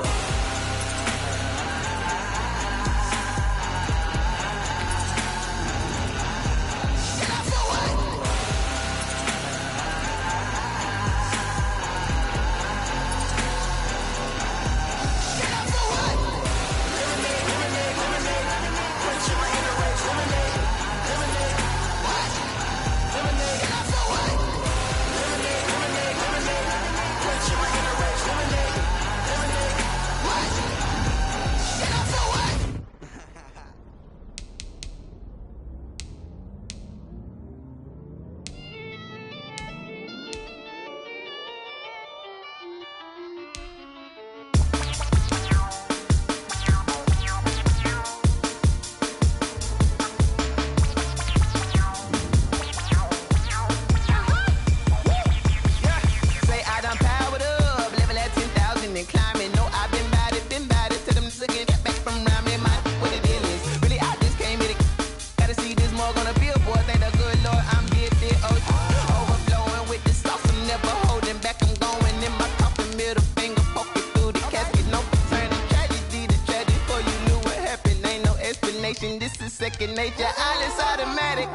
Second nature, all is automatic.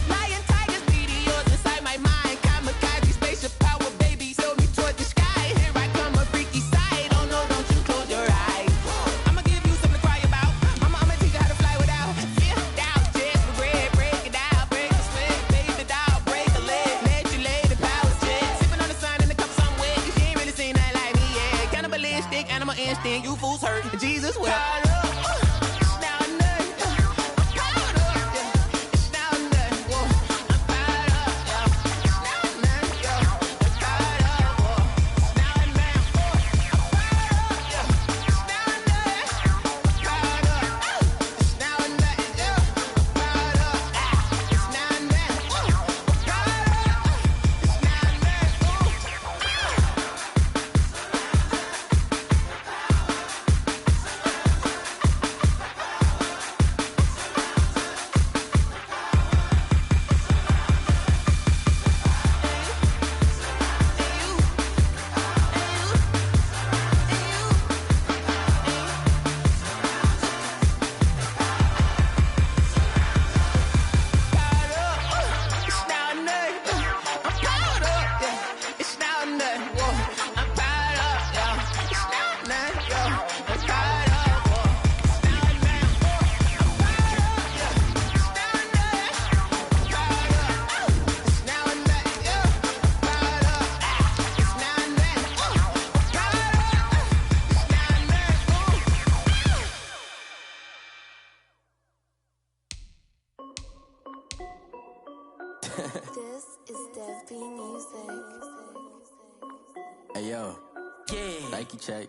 Lion, tigers, meteors inside my mind. Kamikaze, spaceship power, baby. Show me towards and you fools hurt. Jesus will. This is Dev B Music. Hey yo, yeah. Nike check.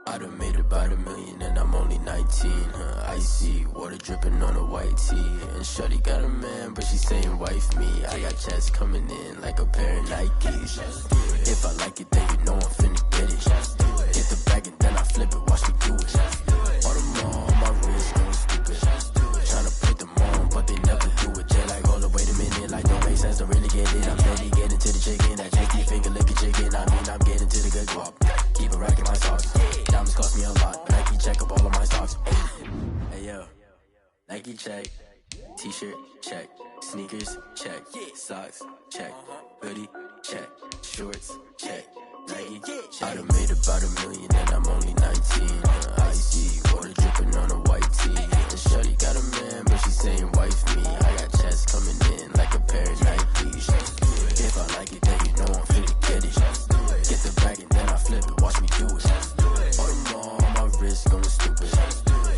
I done made about $1 million and I'm only 19. Icy water dripping on a white tee. And shorty got a man, but she saying wife me. I got checks coming in like a pair of Nikes. If I like it, then you know I'm finna get it. Get the bag and then I flip it, watch me do it. All them on my wrist going stupid. Tryna put them on, but they never do it. Jay like, hold up, wait a minute, like don't make sense to really get it. I'm steady getting to the chicken, that JT finger licking chicken. I mean, I'm getting to the good guap. Keep it racking my socks. Diamonds cost me a lot. Nike check up all of my stocks. Hey yo, Nike check. T-shirt check. Sneakers check. Socks check. Hoodie check. Shorts check. Nike I done made about $1 million and I'm only 19. Icy water dripping on a white tee. And shorty got a man, but she saying wife me. I got checks coming in like a pair of Nikes. If I like it, then you know I'm finna get it. Get the bag and then I flip it, watch me do it. All them on my wrist going stupid.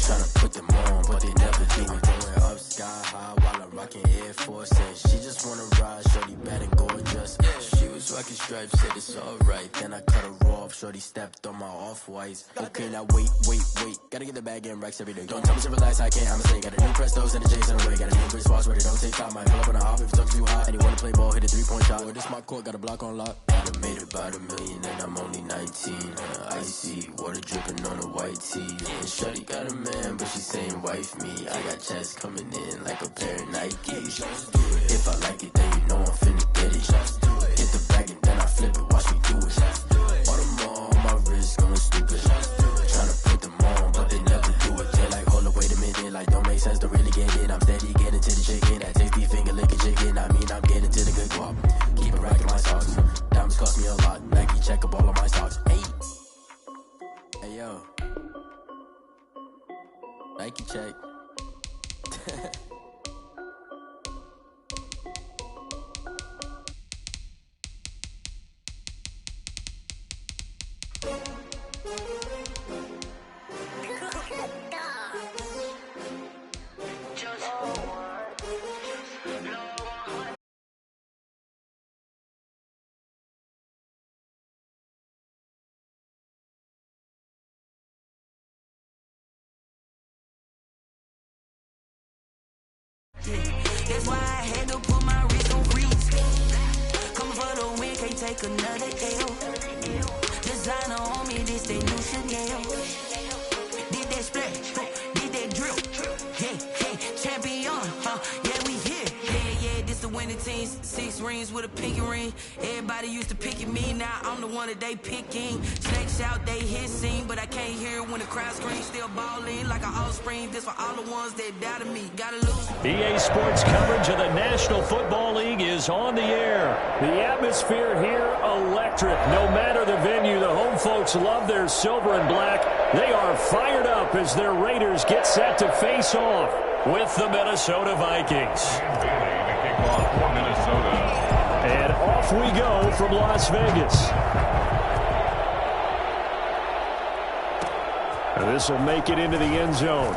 Tryna put them on, but they never do it. Going up sky high while I'm rocking Air Force. And she just wanna ride, shorty bad and gorgeous. She was rocking stripes, said it's alright. Then I cut her off, shorty stepped on my off-whites. Okay, now wait. Gotta get the bag and racks every day. Don't tell me to relax, I can't, I'ma say. Got a new Prestos and a J's in the way. Got a new Chris Foss, but it don't take time. I pull up on the hop if it's up too hot. And you wanna play ball, hit a 3-point shot. Or this my court, got a block on lock. I done made about $1 million and I'm only 19. Icy water dripping on a white tee. And shorty got a man, but she saying wife me. I got checks coming in like a pair of Nikes. If I like it, then you know I'm finna get it. Get the bag and then I flip it, watch me do it. All them on my wrist going stupid. Tryna put them on, but they never do it. They like, hold up, wait a minute, like don't make sense to really get it. I'm steady getting to the chicken, that tasty finger licking chicken. I mean, I'm getting to the good guap. Keep it racking my socks. Diamonds cost me a lot. Nike check up all of my stocks. Hey yo, Nike check. That's why I had to put my wrist on freeze. Coming for the win, can't take another L. Designer on me, this they new Chanel. Did that splash, did that drill. Yeah, champion, yeah, we here. Yeah, this the winning team. 6 rings with a pinky ring. Everybody used to picking me, now I'm the one that they picking. Snakes out, they hissing, but I can't hear it when the crowd screams. Still balling like an offspring. This for all the ones that doubted me. Gotta lose. EA Sports coverage of the National Football League is on the air. The atmosphere here, electric. No matter the venue, the home folks love their silver and black. They are fired up as their Raiders get set to face off with the Minnesota Vikings. To kick off for Minnesota. And off we go from Las Vegas. This will make it into the end zone.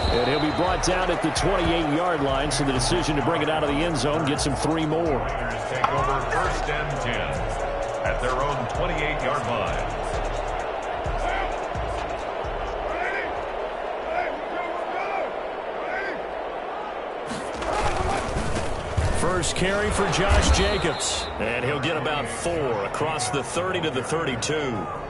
And he'll be brought down at the 28-yard line, so the decision to bring it out of the end zone gets him 3 more. Raiders take over 1st and 10 at their own 28-yard line. First carry for Josh Jacobs. And he'll get about 4 across the 30 to the 32.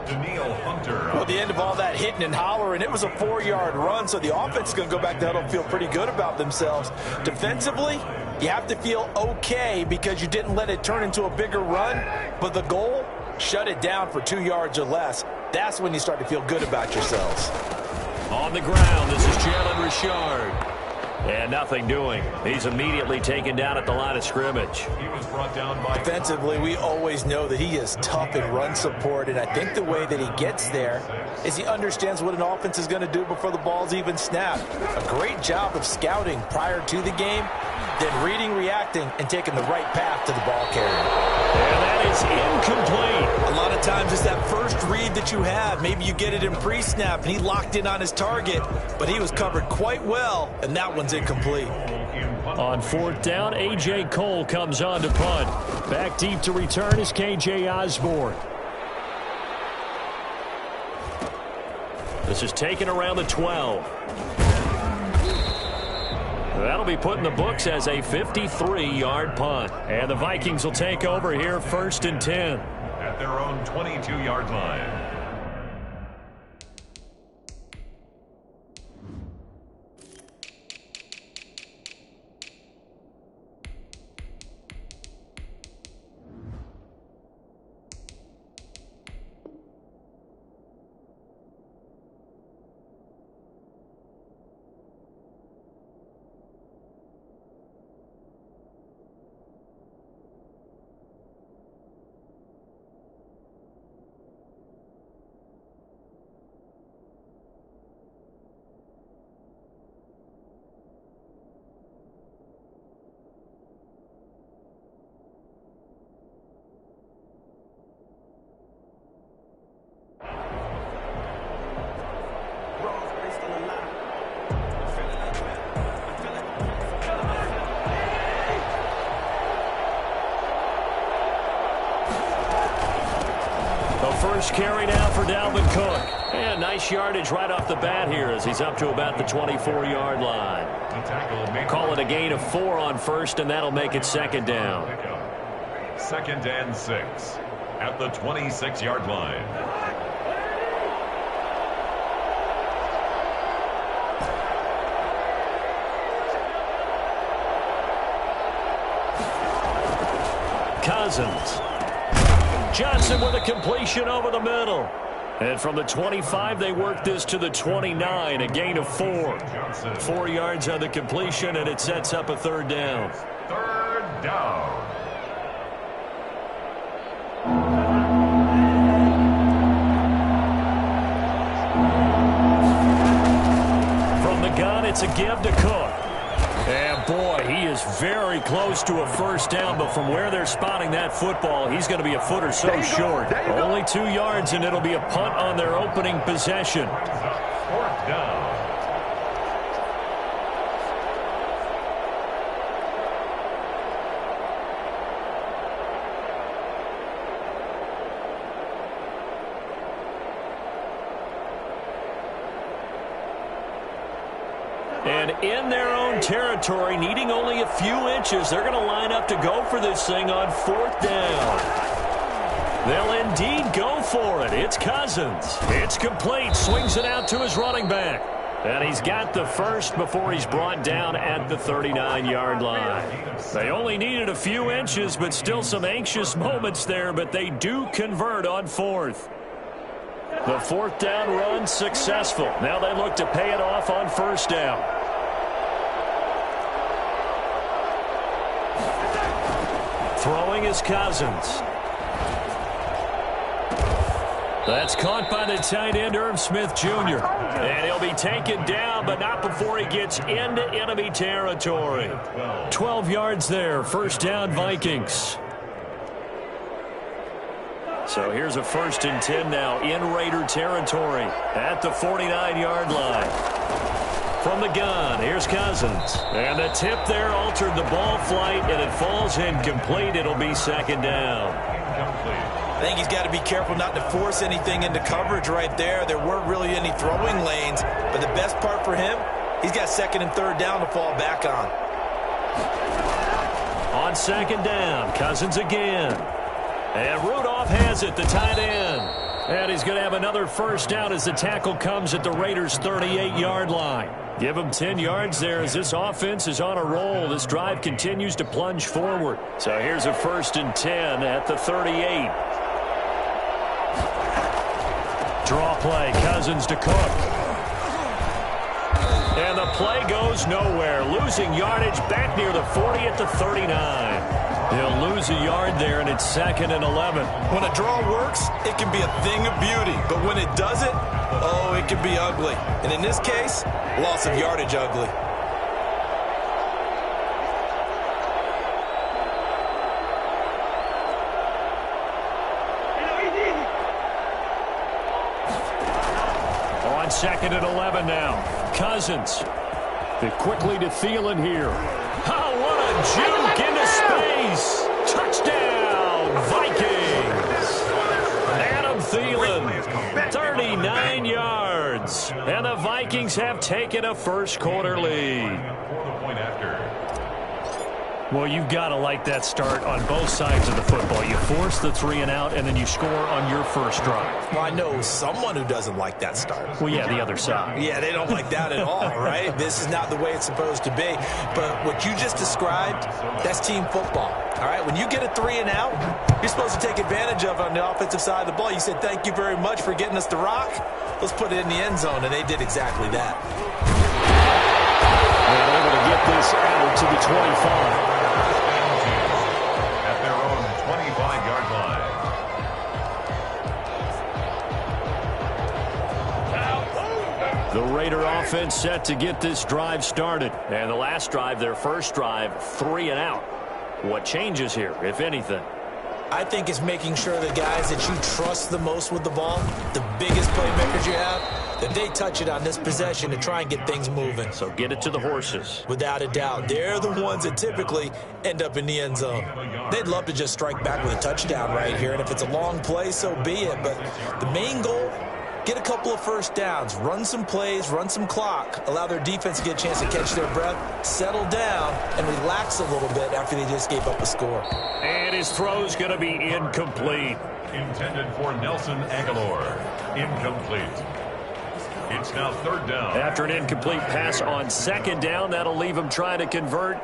Well, at the end of all that hitting and hollering, it was a 4-yard run, so the offense is going to go back to huddle and feel pretty good about themselves. Defensively, you have to feel okay because you didn't let it turn into a bigger run, but the goal, shut it down for 2 yards or less. That's when you start to feel good about yourselves. On the ground, this is Jalen Richard. And nothing doing. He's immediately taken down at the line of scrimmage. He was brought down by... Defensively, we always know that he is tough in run support, and I think the way that he gets there is he understands what an offense is going to do before the ball's even snapped. A great job of scouting prior to the game, then reading, reacting, and taking the right path to the ball carrier. And that is incomplete. A lot of times it's that first read that you have. Maybe you get it in pre-snap, and he locked in on his target, but he was covered quite well, and that one's incomplete. On 4th down, A.J. Cole comes on to punt. Back deep to return is K.J. Osborne. This is taken around the 12. That'll be put in the books as a 53-yard punt. And the Vikings will take over here 1st and 10. At their own 22-yard line. First carry now for Dalvin Cook. And nice yardage right off the bat here as he's up to about the 24-yard line. Call it a gain of 4 on 1st, and that'll make it 2nd down. 2nd and 6 at the 26-yard line. Cousins. Johnson with a completion over the middle. And from the 25, they work this to the 29, a gain of 4. 4 yards on the completion, and it sets up a 3rd down. 3rd down. From the gun, it's a give to Cook. And, boy, he is very close to a 1st down, but from where they're spotting that football, he's going to be a foot or so short. Only 2 yards, and it'll be a punt on their opening possession. 4th down. And in their own territory, needing only a few inches, they're going to line up to go for this thing on 4th down. They'll indeed go for it. It's Cousins. It's complete. Swings it out to his running back. And he's got the first before he's brought down at the 39-yard line. They only needed a few inches, but still some anxious moments there, but they do convert on 4th. The 4th down run successful. Now they look to pay it off on 1st down. Throwing is Cousins. That's caught by the tight end, Irv Smith Jr. And he'll be taken down, but not before he gets into enemy territory. 12 yards there. 1st down, Vikings. So here's a 1st and 10 now in Raider territory at the 49-yard line. From the gun, here's Cousins. And the tip there altered the ball flight, and it falls incomplete. It'll be 2nd down. I think he's got to be careful not to force anything into coverage right there. There weren't really any throwing lanes, but the best part for him, he's got 2nd and 3rd down to fall back on. On 2nd down, Cousins again. And Rudolph has it, the tight end. And he's going to have another 1st down as the tackle comes at the Raiders' 38-yard line. Give him 10 yards there as this offense is on a roll. This drive continues to plunge forward. So here's a 1st and 10 at the 38. Draw play, Cousins to Cook. And the play goes nowhere. Losing yardage back near the 40 at the 39. He'll lose a yard there, and it's 2nd and 11. When a draw works, it can be a thing of beauty. But when it doesn't, oh, it can be ugly. And in this case, loss of yardage ugly. On 2nd and 11 now. Cousins. Quickly to Thielen here. Oh, what a juke into space. Touchdown, Vikings. Adam Thielen, 39 yards. And the Vikings have taken a first-quarter lead. Well, you've got to like that start on both sides of the football. You force the 3 and out, and then you score on your first drive. Well, I know someone who doesn't like that start. Well, yeah, the other side. Yeah, they don't like that at all, right? This is not the way it's supposed to be. But what you just described, that's team football. All right, when you get a 3 and out, you're supposed to take advantage of it on the offensive side of the ball. You said, thank you very much for getting us the rock. Let's put it in the end zone, and they did exactly that. They're able to get this out to the 25. At their own 25-yard line. The Raider offense set to get this drive started. And the last drive, their first drive, 3 and out. What changes here, if anything? I think it's making sure the guys that you trust the most with the ball, the biggest playmakers you have, that they touch it on this possession to try and get things moving. So get it to the horses. Without a doubt. They're the ones that typically end up in the end zone. They'd love to just strike back with a touchdown right here, and if it's a long play, so be it. But the main goal, get a couple of first downs, run some plays, run some clock, allow their defense to get a chance to catch their breath, settle down, and relax a little bit after they just gave up a score. And his throw's going to be incomplete. Intended for Nelson Aguilar. Incomplete. It's now 3rd down. After an incomplete pass on 2nd down, that'll leave him trying to convert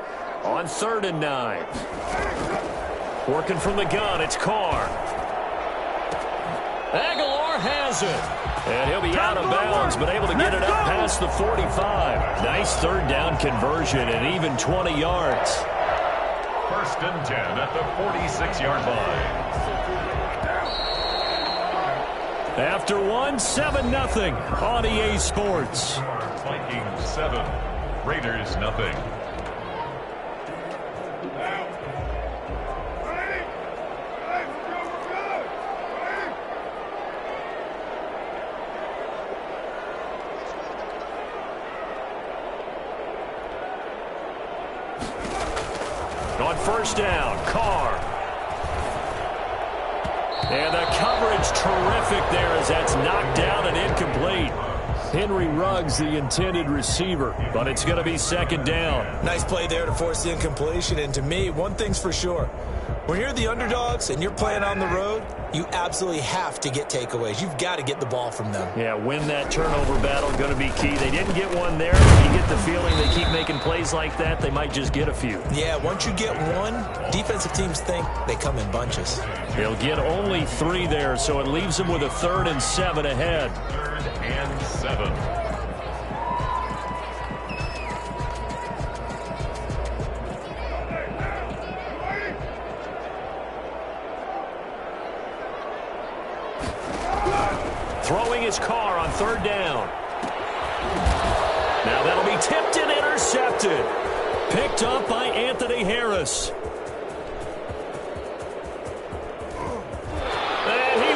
on 3rd and 9. Working from the gun, it's Carr. Aguilar has it. And he'll be out of bounds, but able to get it up past the 45. Nice 3rd down conversion and even 20 yards. 1st and 10 at the 46-yard line. After 7-0 on EA Sports. Vikings 7, Raiders nothing. On 1st down, Carr. And the coverage terrific there as that's knocked down and incomplete. Henry Ruggs, the intended receiver, but it's going to be 2nd down. Nice play there to force the incompletion, and to me, one thing's for sure. When you're the underdogs and you're playing on the road, you absolutely have to get takeaways. You've got to get the ball from them. Yeah, win that turnover battle, going to be key. They didn't get one there, but you get the feeling they keep making plays like that, they might just get a few. Yeah, once you get one, defensive teams think they come in bunches. They'll get only 3 there, so it leaves them with a 3rd and 7 ahead. 3rd and 7. Throwing his Carr on 3rd down. Now that'll be tipped and intercepted. Picked up by Anthony Harris. And he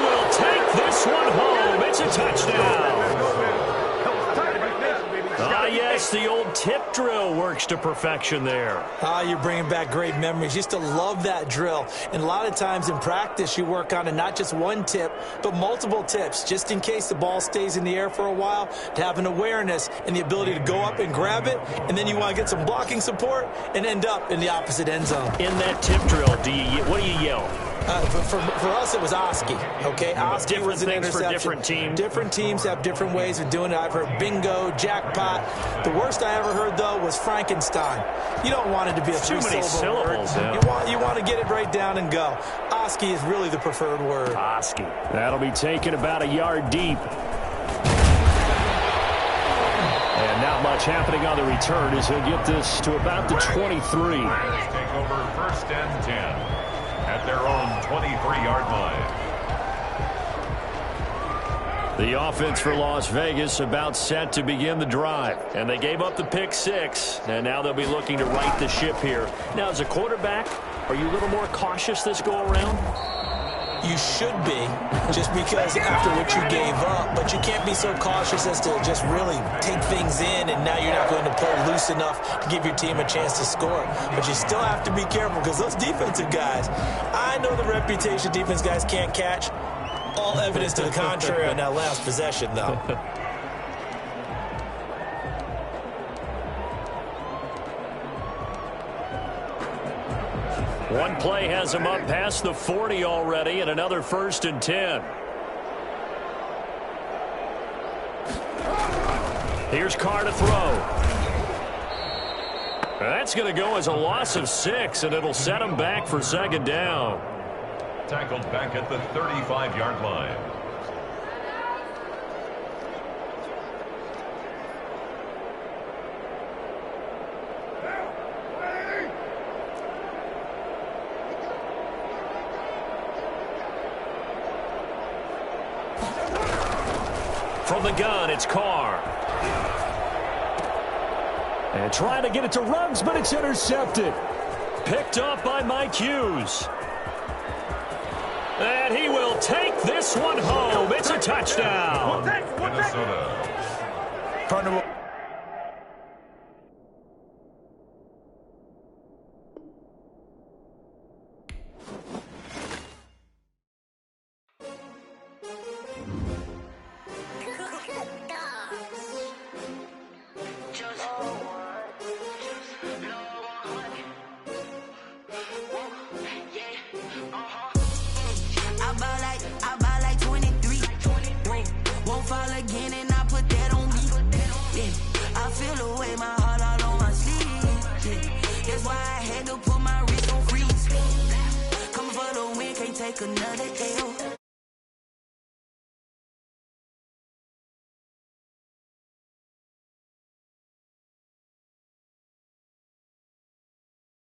one home. It's a touchdown. Yes, the old tip drill works to perfection there. You're bringing back great memories. Used to love that drill. And a lot of times in practice, you work on it, not just one tip, but multiple tips, just in case the ball stays in the air for a while, to have an awareness and the ability to go up and grab it, and then you want to get some blocking support and end up in the opposite end zone. In that tip drill, what do you yell? For us, it was Oski, okay? Oski was an interception. For different teams. Different teams have different ways of doing it. I've heard bingo, jackpot. The worst I ever heard, though, was Frankenstein. You don't want it to be a three-syllable word. Yeah. You want to get it right down and go. Oski is really the preferred word. Oski. That'll be taken about a yard deep. And not much happening on the return as he'll get this to about the 23. Take over 1st and 10. At their own 23-yard line. The offense for Las Vegas about set to begin the drive. And they gave up the pick 6. And now they'll be looking to right the ship here. Now, as a quarterback, are you a little more cautious this go-around? You should be, just because after what you gave up. But you can't be so cautious as to just really take things in, and now you're not going to play loose enough to give your team a chance to score. But you still have to be careful because those defensive guys, I know the reputation defense guys can't catch. All evidence to the contrary on that last possession, though. One play has him up past the 40 already, and another 1st and 10. Here's Carr to throw. That's going to go as a loss of 6, and it'll set him back for 2nd down. Tackled back at the 35-yard line. From the gun, it's Carr. And trying to get it to Ruggs, but it's intercepted. Picked up by Mike Hughes. And he will take this one home. It's a touchdown. Minnesota. Partner. Another day.